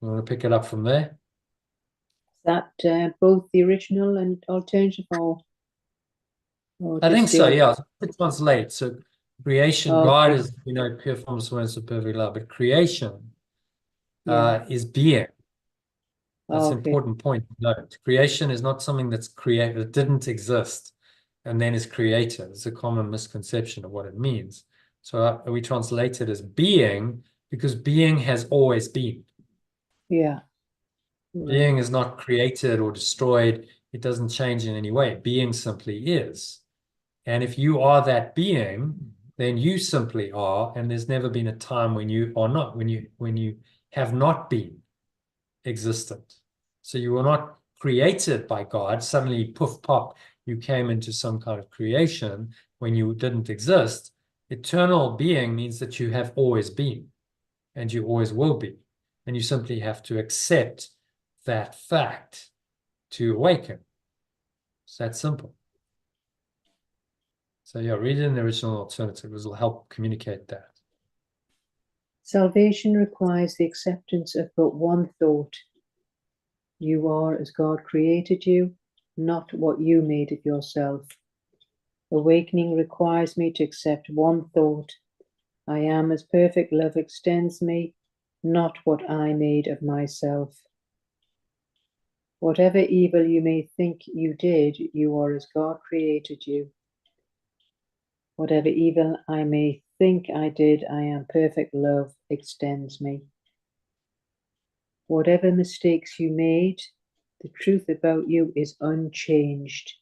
You want to pick it up from there? Is that both the original and alternative, or I think just so, the yeah. It translates. So creation, okay. God is, pure formless awareness of perfect love, but creation Yeah. is being. That's an Okay. important point to note. Creation is not something that's created, it didn't exist and then is created. It's a common misconception of what it means. So we translate it as being because being has always been. Yeah. Being is not created or destroyed. It doesn't change in any way. Being simply is. And if you are that being, then you simply are, and there's never been a time when you are not, when you have not been existent. So you were not created by God. Suddenly, poof, pop, you came into some kind of creation when you didn't exist. Eternal being means that you have always been, and you always will be. And you simply have to accept that fact to awaken. It's that simple. So yeah, read it in the original alternative. It will help communicate that. Salvation requires the acceptance of but one thought. You are as God created you, not what you made of yourself. Awakening requires me to accept one thought. I am as perfect love extends me, not what I made of myself. Whatever evil you may think you did, you are as God created you. Whatever evil I may think I did, I am perfect love extends me. Whatever mistakes you made, the truth about you is unchanged.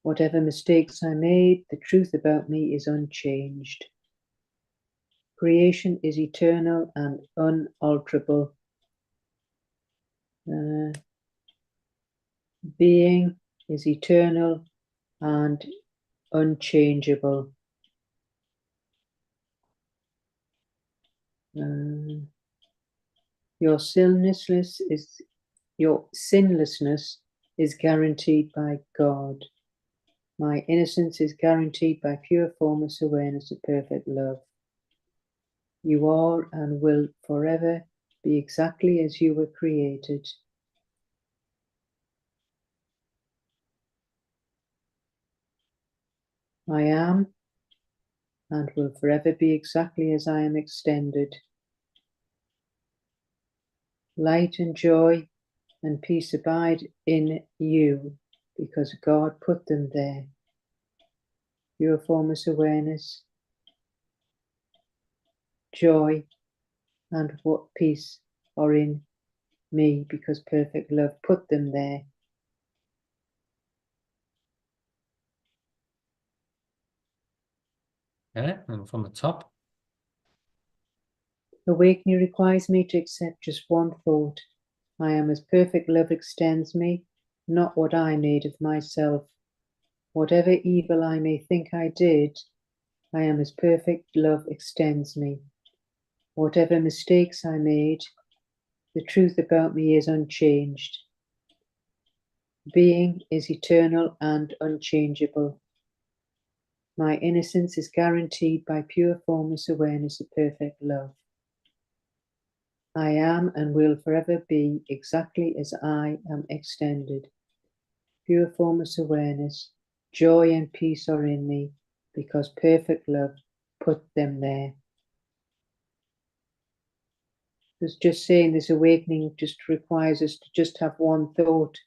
Whatever mistakes I made, the truth about me is unchanged. Creation is eternal and unalterable. Being is eternal and unchangeable. Your sinlessness is guaranteed by God. My innocence is guaranteed by pure formless awareness of perfect love. You are and will forever be exactly as you were created. I am and will forever be exactly as I am extended. Light and joy and peace abide in you because God put them there. Pure formless awareness, joy, and what peace are in me because perfect love put them there. Okay, and from the top. Awakening requires me to accept just one thought. I am as perfect love extends me, not what I made of myself. Whatever evil I may think I did, I am as perfect love extends me. Whatever mistakes I made, the truth about me is unchanged. Being is eternal and unchangeable. My innocence is guaranteed by pure formless awareness of perfect love. I am and will forever be exactly as I am extended. Pure formless awareness, joy and peace are in me because perfect love put them there. It's just saying this awakening just requires us to just have one thought.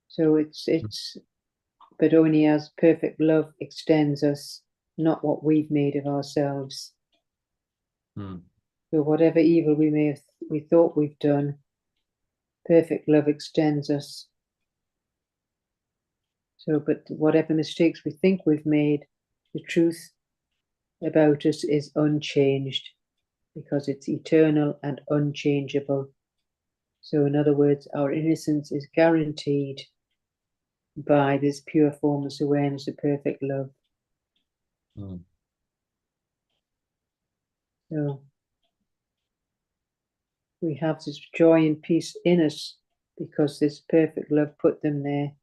So it's but only as perfect love extends us, not what we've made of ourselves. So whatever evil we thought we've done, perfect love extends us. So, but whatever mistakes we think we've made, The truth about us is unchanged because it's eternal and unchangeable. So in other words, our innocence is guaranteed by this pure formless awareness of perfect love. Mm. So we have this joy and peace in us because this perfect love put them there.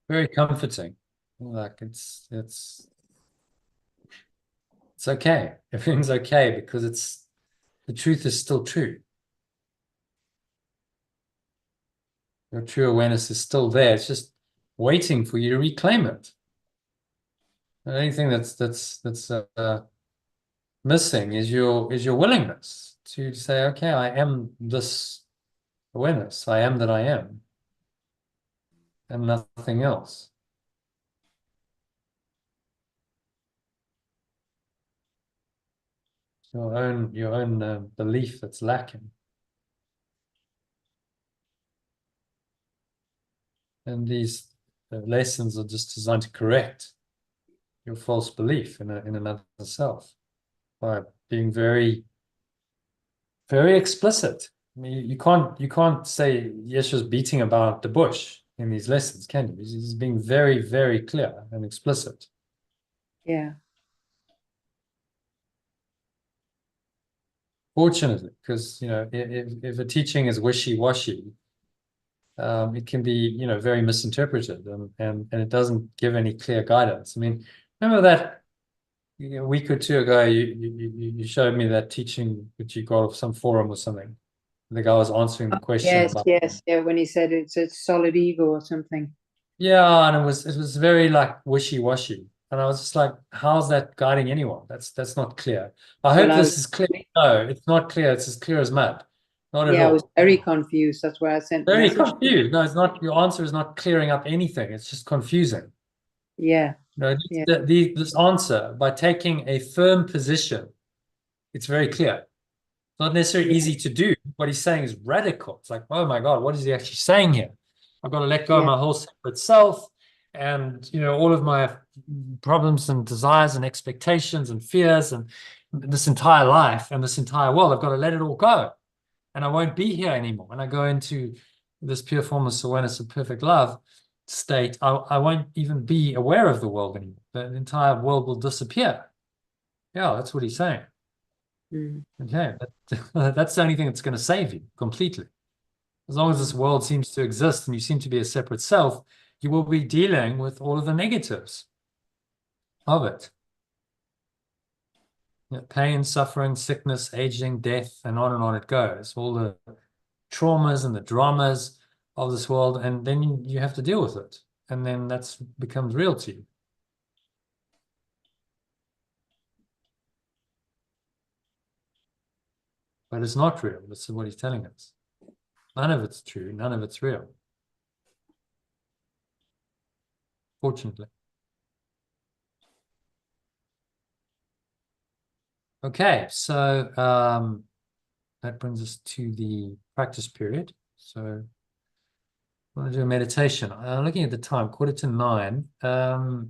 Very comforting. Like it's okay. Everything's okay because the truth is still true. Your true awareness is still there. It's just waiting for you to reclaim it. The only thing that's missing is your willingness to say, okay, I am this awareness. I am that I am, and nothing else. Your own belief that's lacking. And these lessons are just designed to correct your false belief in another self by being very, very explicit. I mean, you can't say Yeshua's beating about the bush in these lessons, can you? He's being very, very clear and explicit. Yeah. Fortunately, because if a teaching is wishy-washy, it can be very misinterpreted and it doesn't give any clear guidance. I mean, remember that a week or two ago you showed me that teaching that you got off some forum or something. The guy was answering the question Yes, about yeah. When he said it's a solid ego or something. yeah, and it was very like wishy-washy. And I was just like, how's that guiding anyone? That's not clear. I Well, hope I was this is clear. No, it's not clear. It's as clear as mud. Not at I was all. very confused. That's why I sent the Very message. confused. No, it's not. Your answer is not clearing up anything. It's just confusing. Yeah, No, yeah, this answer, by taking a firm position, it's very clear. It's not necessarily yeah, easy to do. What he's saying is radical. It's like, oh my God, what is he actually saying here? I've got to let go of yeah, my whole separate self and all of my problems and desires and expectations and fears and this entire life and this entire world. I've got to let it all go. And I won't be here anymore. When I go into this pure formless awareness of perfect love state, I won't even be aware of the world anymore. The entire world will disappear. Yeah, that's what he's saying. mm, Okay, that's the only thing that's going to save you completely. As long as this world seems to exist and you seem to be a separate self, you will be dealing with all of the negatives of it. Pain, suffering, sickness, aging, death, and on it goes. All the traumas and the dramas of this world, and then you have to deal with it. And then that becomes real to you. But it's not real. This is what he's telling us. None of it's true. None of it's real. Fortunately. Okay, so that brings us to the practice period. So I want to do a meditation. Looking at the time, 8:45.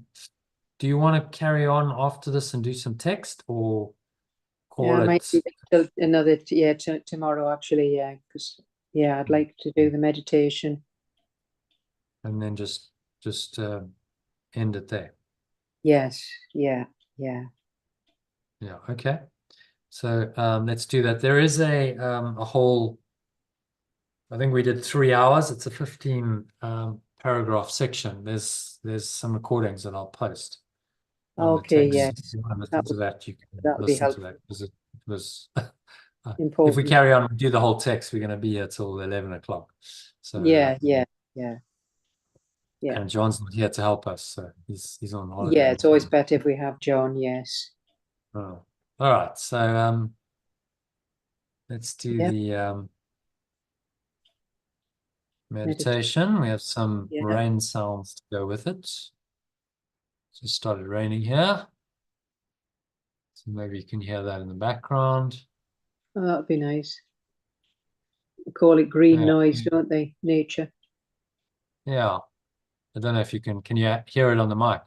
Do you want to carry on after this and do some text or yeah. call I might it do till another tomorrow actually. Yeah, because I'd like to do the meditation. and then just end it there? Yes, yeah, yeah. Yeah, okay. So let's do that. There is a whole, I think we did 3 hours. It's a 15 paragraph section. There's some recordings that I'll post on the Okay, text. If yes, you want to listen that to that, you can would be listen to that helpful. because it was if we Important. carry on and do the whole text, we're going to be here till 11 o'clock. So Yeah, yeah, yeah, yeah. and John's not here to help us, so he's on holiday. Yeah, it's always better if we have John. Yes. Oh. All right. So let's do Yeah. the meditation. We have some Yeah. rain sounds to go with it. Just started raining here. So maybe you can hear that in the background. Oh, that would be nice. call it green Yeah. noise, don't they? Nature. Yeah. I don't know if you can you hear it on the mic?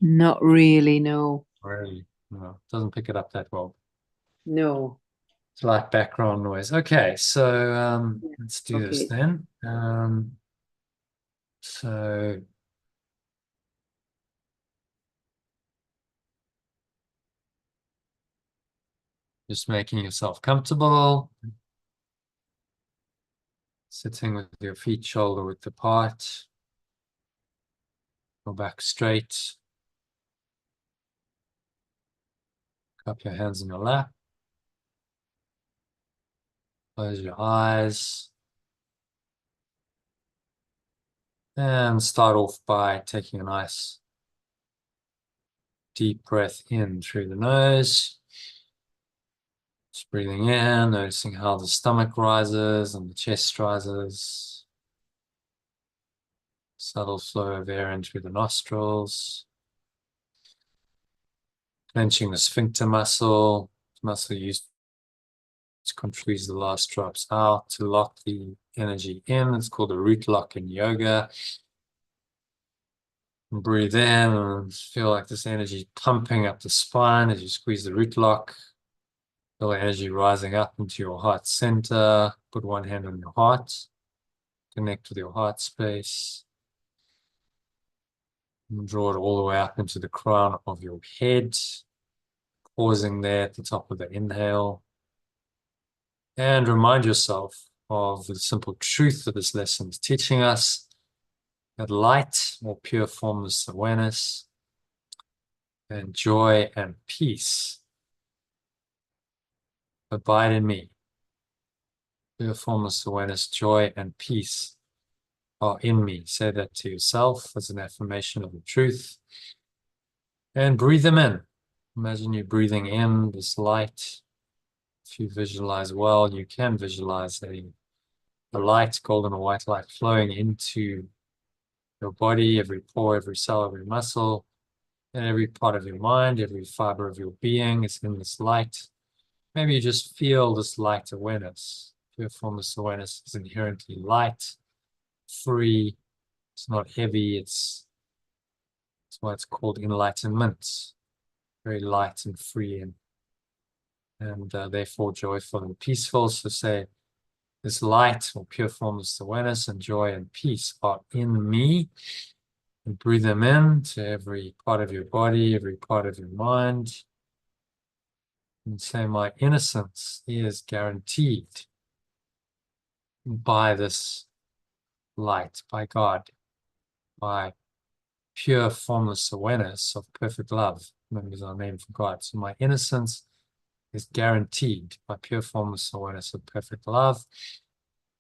Not really, no. Really? No, it doesn't pick it up that well. No. It's like background noise. Okay, so let's do this Okay. then. So just making yourself comfortable, sitting with your feet shoulder width apart, your back straight, cup your hands in your lap, close your eyes, and start off by taking a nice deep breath in through the nose. Just breathing in, noticing how the stomach rises and the chest rises. Subtle flow of air in through the nostrils. Clenching the sphincter muscle used to squeeze the last drops out to lock the energy in. It's called a root lock in yoga. And breathe in and feel like this energy pumping up the spine as you squeeze the root lock. Feel the energy rising up into your heart center. Put one hand on your heart. Connect with your heart space. And draw it all the way up into the crown of your head. Pausing there at the top of the inhale. And remind yourself of the simple truth that this lesson is teaching us, that light or pure formless awareness and joy and peace abide in me. Pure formless awareness, joy and peace are in me. Say that to yourself as an affirmation of the truth. And breathe them in. Imagine you breathing in this light. If you visualize well, you can visualize the light, golden or white light, flowing into your body, every pore, every cell, every muscle, and every part of your mind, every fiber of your being is in this light. Maybe you just feel this light awareness. Pure formless awareness is inherently light, free. It's not heavy. That's why it's called enlightenment. Very light and free and therefore joyful and peaceful. So say, this light or pure formless awareness and joy and peace are in me. And breathe them in to every part of your body, every part of your mind. And say, my innocence is guaranteed by this light, by God, by pure formless awareness of perfect love. Remember, is our name for God. So my innocence is guaranteed by pure formless awareness of perfect love.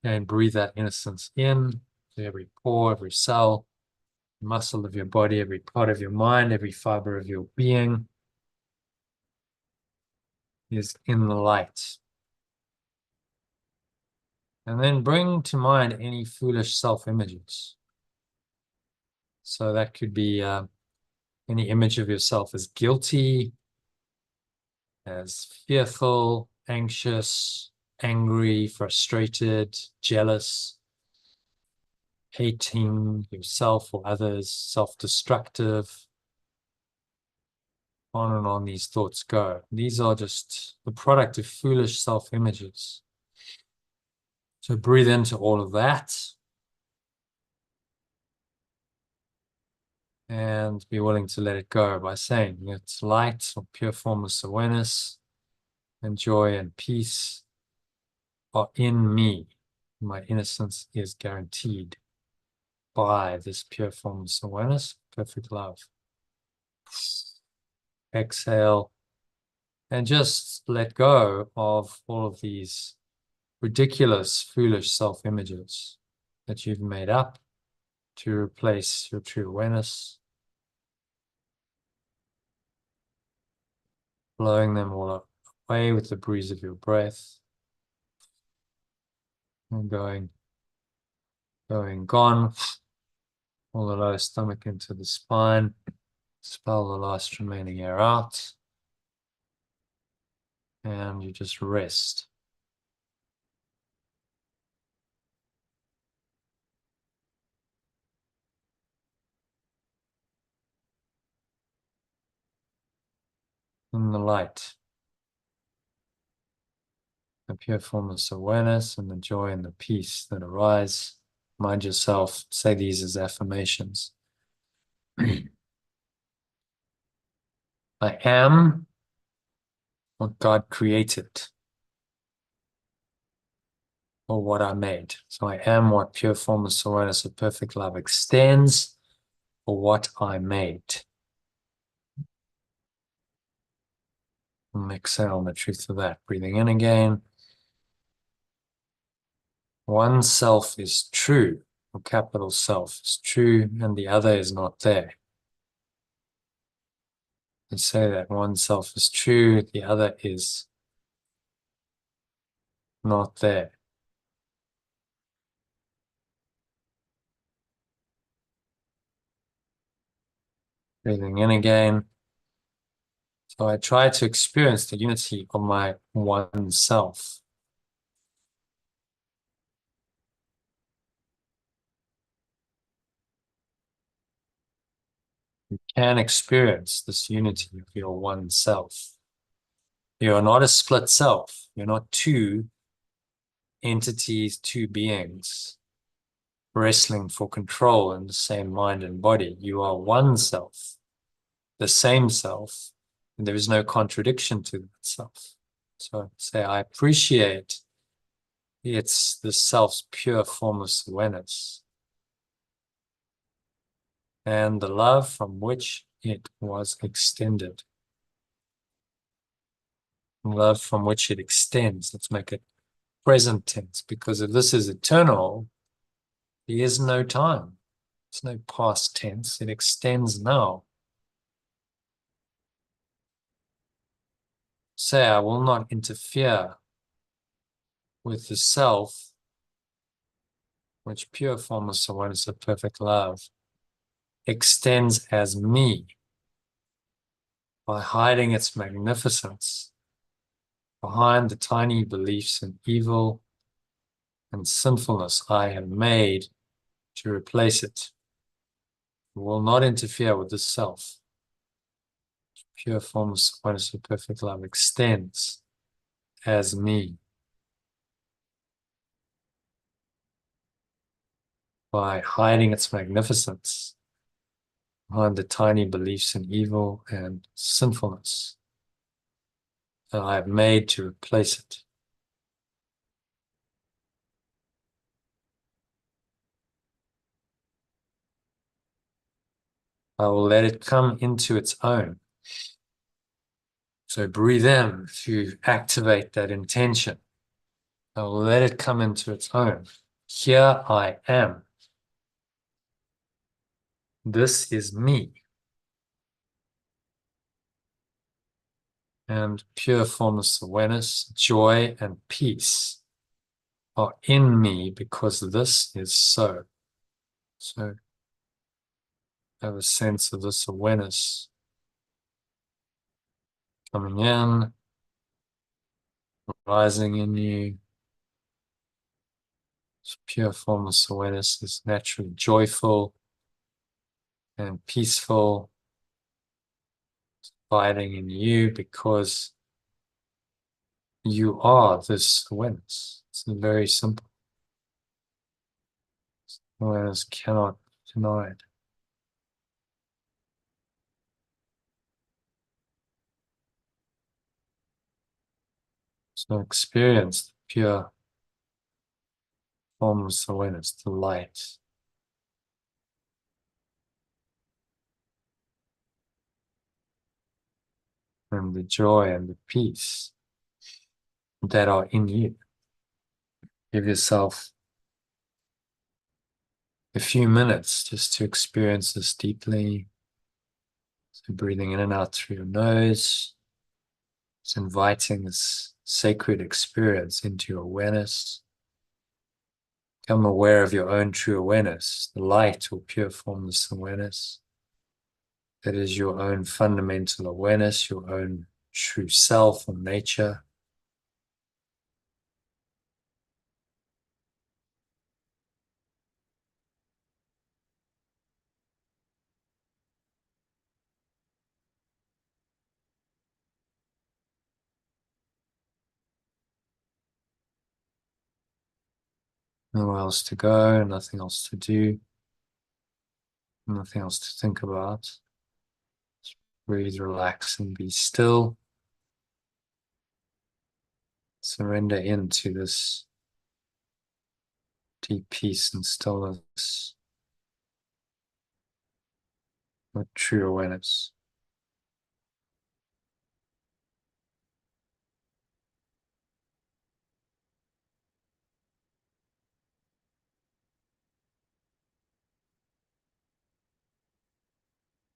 And breathe that innocence in to every pore, every cell, muscle of your body, every part of your mind, every fiber of your being is in the light. And then bring to mind any foolish self-images. So that could be any image of yourself as guilty, as fearful, anxious, angry, frustrated, jealous, hating yourself or others, self-destructive. On and on these thoughts go. These are just the product of foolish self-images. So breathe into all of that. And be willing to let it go by saying it's light or pure formless awareness and joy and peace are in me. My innocence is guaranteed by this pure formless awareness, perfect love. Exhale and just let go of all of these ridiculous, foolish self-images that you've made up to replace your true awareness. Blowing them all away with the breeze of your breath. And gone. All the lower stomach into the spine. Expel the last remaining air out. and you just rest. In the light, the pure formless awareness and the joy and the peace that arise. Mind yourself, say these as affirmations. I am what God created, or what I made. So I am what pure formless awareness of perfect love extends, or what I made. And exhale the truth of that. Breathing in again. One self is true, or capital self is true, and the other is not there. And say that one self is true, the other is not there. Breathing in again. So I try to experience the unity of my one self. You can experience this unity of your one self. You are not a split self. You're not two entities, two beings wrestling for control in the same mind and body. You are one self, the same self, and there is no contradiction to that self. So say, I appreciate it's the self's pure formless awareness and the love from which it was extended. Love from which it extends. Let's make it present tense, because if this is eternal, there is no time. It's no past tense. It extends now. Say, I will not interfere with the self, which pure formless awareness of perfect love extends as me by hiding its magnificence behind the tiny beliefs in evil and sinfulness I have made to replace it. It will not interfere with the self. Pure formless awareness of perfect love extends as me by hiding its magnificence behind the tiny beliefs in evil and sinfulness that I have made to replace it. I will let it come into its own. So breathe in to activate that intention. I will let it come into its own. Here I am. This is me. And pure formless awareness, joy, and peace are in me because this is so. So have a sense of this awareness coming in, rising in you. This pure formless awareness is naturally joyful and peaceful, abiding in you because you are this awareness. It's very simple. Awareness cannot be denied. So experience the pure formless awareness, the light. And the joy and the peace that are in you. Give yourself a few minutes just to experience this deeply. So breathing in and out through your nose. It's inviting this sacred experience into your awareness. Become aware of your own true awareness, the light or pure formless awareness. That is your own fundamental awareness, your own true self or nature. Nowhere else to go, nothing else to do, nothing else to think about. Just breathe, relax, and be still. Surrender into this deep peace and stillness with true awareness.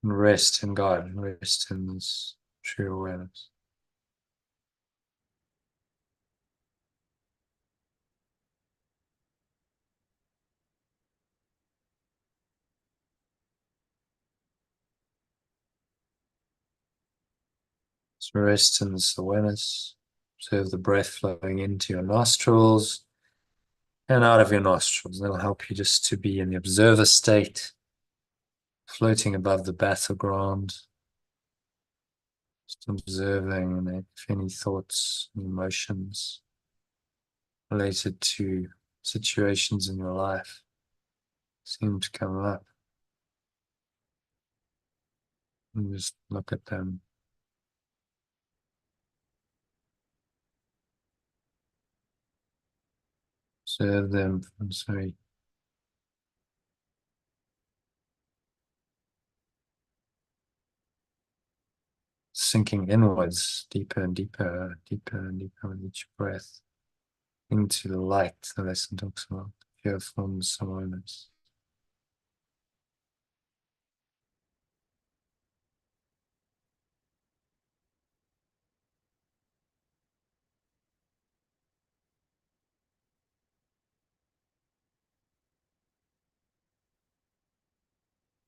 And rest in God, rest in this true awareness. So rest in this awareness. Observe the breath flowing into your nostrils and out of your nostrils. That'll help you just to be in the observer state, floating above the battleground, just observing if any thoughts and emotions related to situations in your life seem to come up. And just look at them. Observe them from very sinking inwards, deeper and deeper, deeper and deeper with each breath, into the light the lesson talks about, pure formless awareness.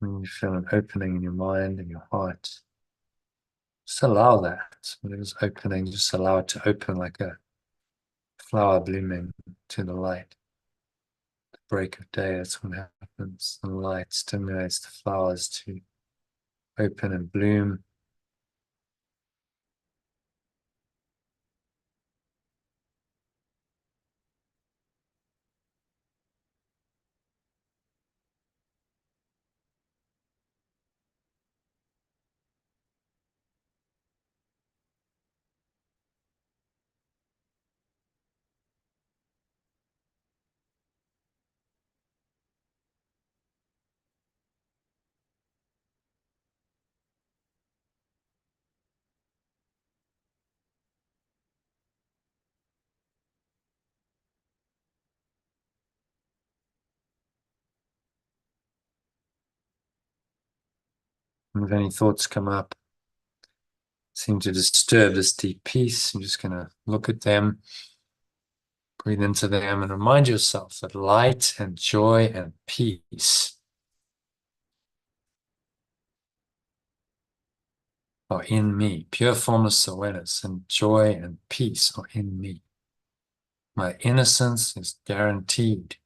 And you feel an opening in your mind and your heart. Just allow that. When it is opening, just allow it to open like a flower blooming to the light. The break of day, that's what happens. The light stimulates the flowers to open and bloom. And if any thoughts come up, seem to disturb this deep peace, you're just going to look at them, breathe into them, and remind yourself that light and joy and peace are in me. Pure formless awareness and joy and peace are in me. My innocence is guaranteed.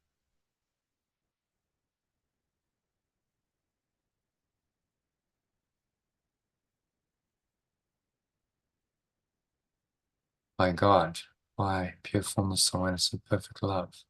By God, by pure formless awareness and perfect love.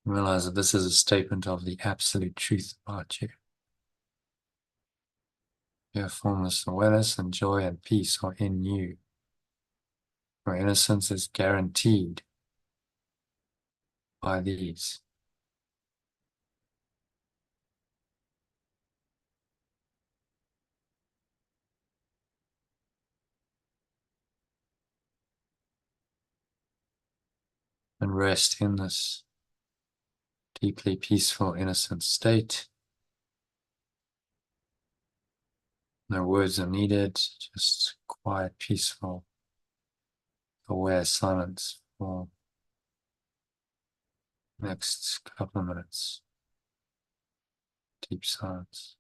Realize that this is a statement of the absolute truth about you. Pure formless awareness and joy and peace are in you. Your innocence is guaranteed by these. And rest in this deeply peaceful, innocent state. No words are needed, just quiet, peaceful, aware silence for the next couple of minutes. Deep silence.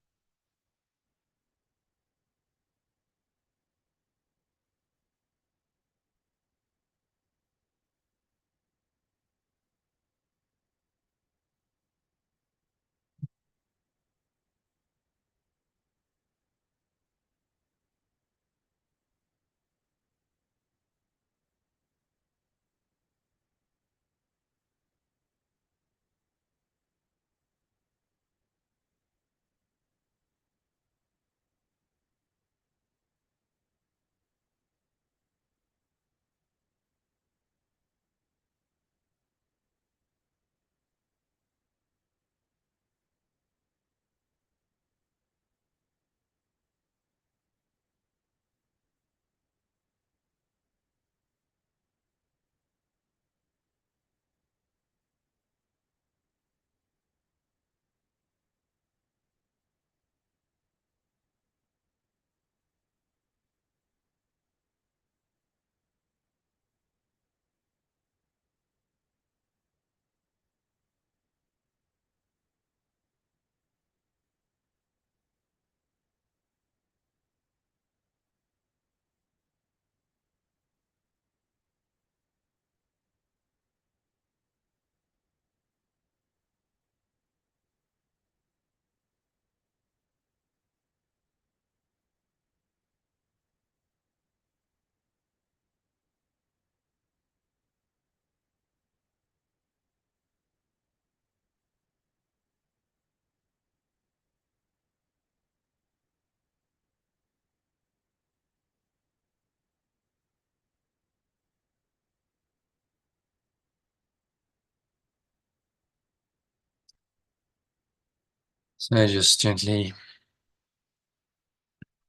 So just gently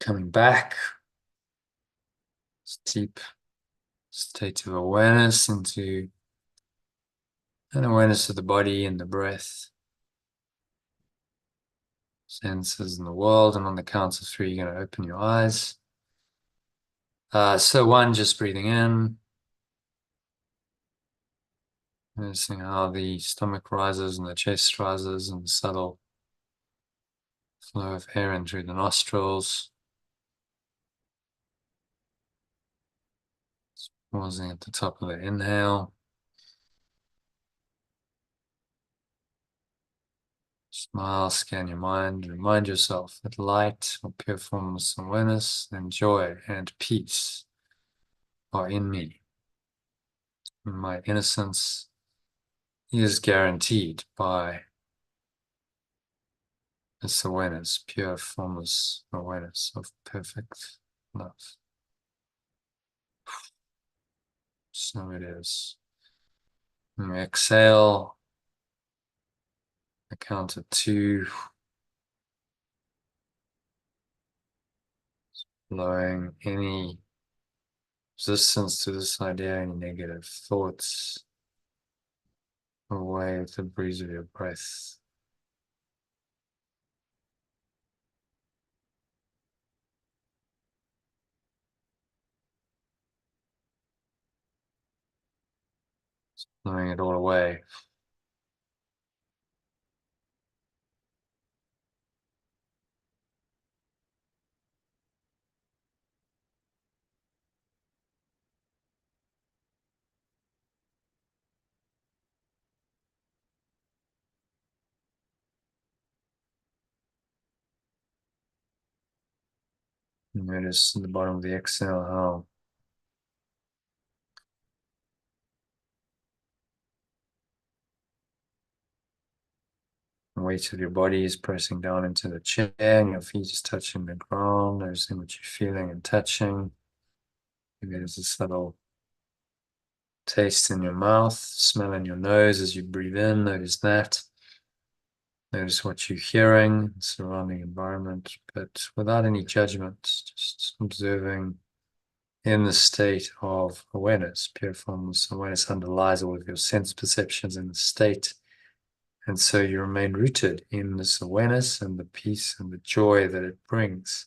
coming back, deep state of awareness into an awareness of the body and the breath, senses in the world. And on the count of three, you're going to open your eyes. So one, just breathing in, noticing how the stomach rises and the chest rises, and the subtle flow of air in through the nostrils. Pausing at the top of the inhale. Smile, scan your mind, remind yourself that light or pure formless awareness and joy and peace are in me. And my innocence is guaranteed by this awareness, pure formless awareness of perfect love. So it is. And we exhale. I count at 2. Blowing any resistance to this idea, any negative thoughts away with the breeze of your breath. Blowing it all away. Notice at the bottom of the exhale how the weight of your body is pressing down into the chair and your feet is touching the ground, noticing what you're feeling and touching. Maybe there's a subtle taste in your mouth, smell in your nose as you breathe in, notice that. Notice what you're hearing, surrounding environment, but without any judgment, just observing in the state of awareness. Pure formless awareness underlies all of your sense perceptions in the state. And so you remain rooted in this awareness and the peace and the joy that it brings.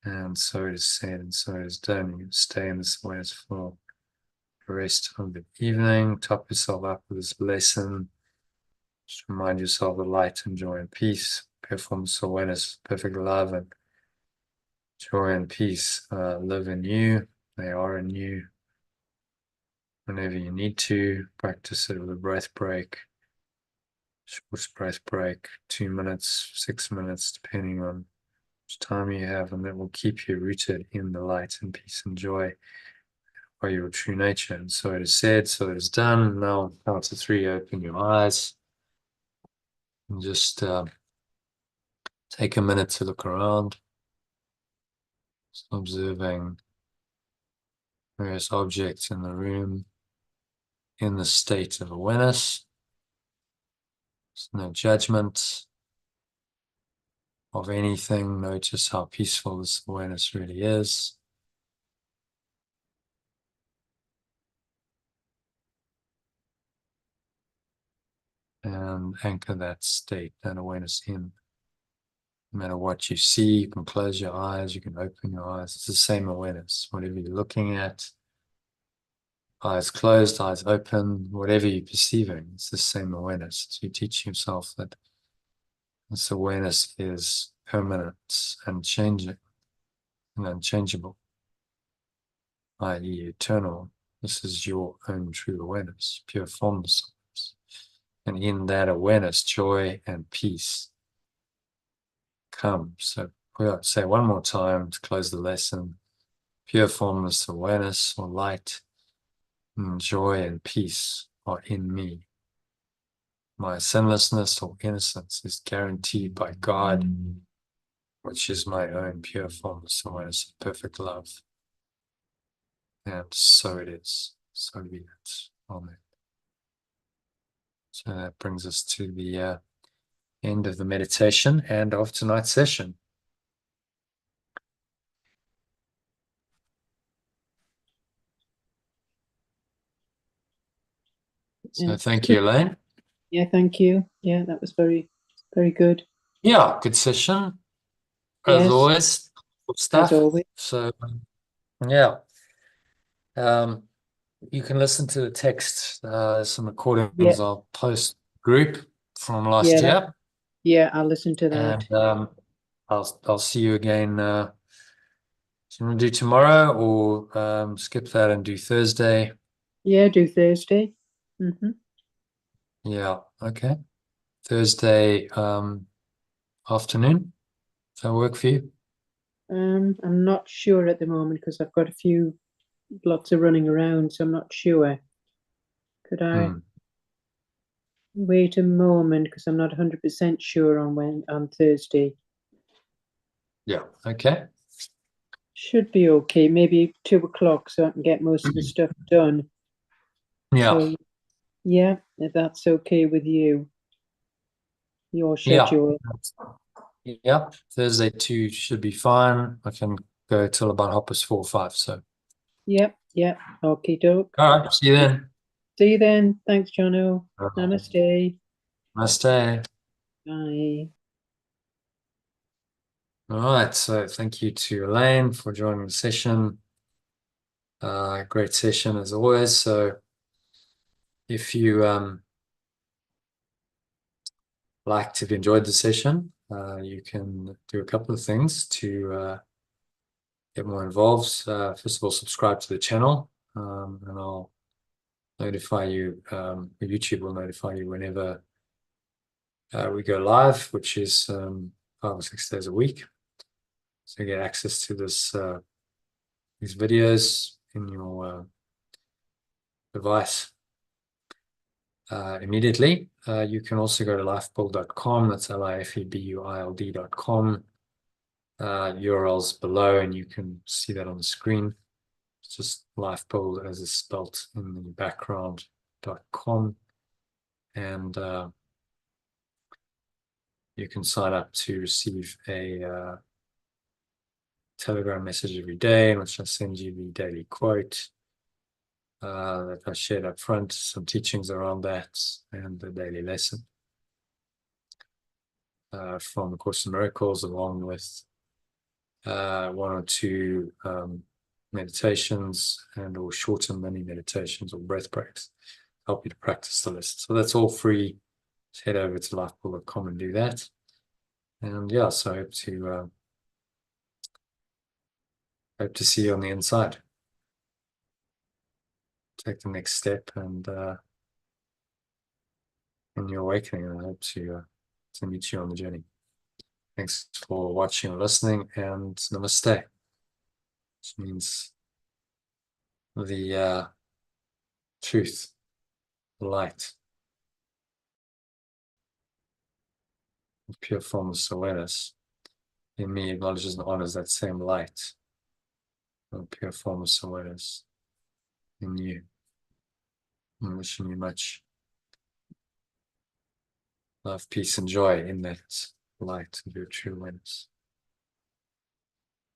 And so it is said, and so it is done. You stay in this awareness for the rest of the evening. Top yourself up with this lesson. Just remind yourself of light and joy and peace, pure formless awareness, perfect love and joy and peace live in you. They are in you. Whenever you need to, practice it with a breath break. Short breath break, 2 minutes, 6 minutes, depending on which time you have, and that will keep you rooted in the light and peace and joy by your true nature. And so it is said, so it is done. Now, count to 3, open your eyes and just take a minute to look around, just observing various objects in the room in the state of awareness. There's no judgment of anything. Notice how peaceful this awareness really is. And anchor that state, that awareness in. No matter what you see, you can close your eyes, you can open your eyes. It's the same awareness. Whatever you're looking at, eyes closed, eyes open, whatever you're perceiving, it's the same awareness. So you teach yourself that this awareness is permanent and changing and unchangeable, i.e. eternal. This is your own true awareness, pure formless awareness. And in that awareness, joy and peace come. So we'll say one more time to close the lesson. Pure formless awareness or light and joy and peace are in me. My sinlessness or innocence is guaranteed by God, which is my own pure formless awareness of perfect love. And so it is. So be it. Amen. So that brings us to the end of the meditation and of tonight's session. So thank you, Elaine. Yeah, thank you. Yeah, that was very, very good. Yeah, good session. As Yes, always, good stuff. as always. So, yeah. You can listen to the text, some recordings Yeah, I'll post group from last yeah, year. yeah, I'll listen to that. And I'll see you again. Do you want to do tomorrow or skip that and do Thursday? Yeah, do Thursday. Yeah, okay. Thursday afternoon. Does that work for you? I'm not sure at the moment because I've got lots of running around, so I'm not sure. Could I wait a moment because I'm not 100% sure on Thursday. Yeah, okay. Should be okay. Maybe 2 o'clock so I can get most of the stuff done. Yeah, So yeah, if that's okay with you, your yeah. schedule. Yeah, Thursday 2 should be fine. I can go till about 4:30 or 5. So, Yep, yep. Okay, doke. all right, see you then. See you then. Thanks, Jono. Right. Namaste. Namaste. Bye. All right, so thank you to Elaine for joining the session. Great session as always. So if you liked, if you enjoyed the session, you can do a couple of things to get more involved. First of all, subscribe to the channel, and I'll notify you, YouTube will notify you whenever we go live, which is 5 or 6 days a week. So you get access to these videos in your device immediately. You can also go to lifebuild.com. That's lifebuild.com. URL's below, and you can see that on the screen. It's just lifebuild as it's spelt in the background.com. And you can sign up to receive a Telegram message every day in which I send you the daily quote that I shared up front, some teachings around that, and the daily lesson from A Course in Miracles, along with 1 or 2 meditations and or shorter mini meditations or breath breaks, help you to practice the lesson. So that's all free just head over to lifepool.com and do that. And yeah, so I hope to see you on the inside. Take the next step and in your awakening, and I hope to meet you on the journey. Thanks for watching or listening, and namaste, which means the truth, the light, pure formless awareness in me acknowledges and honors that same light of pure formless awareness in you. I'm wishing you much love, peace, and joy in that light of your true awareness.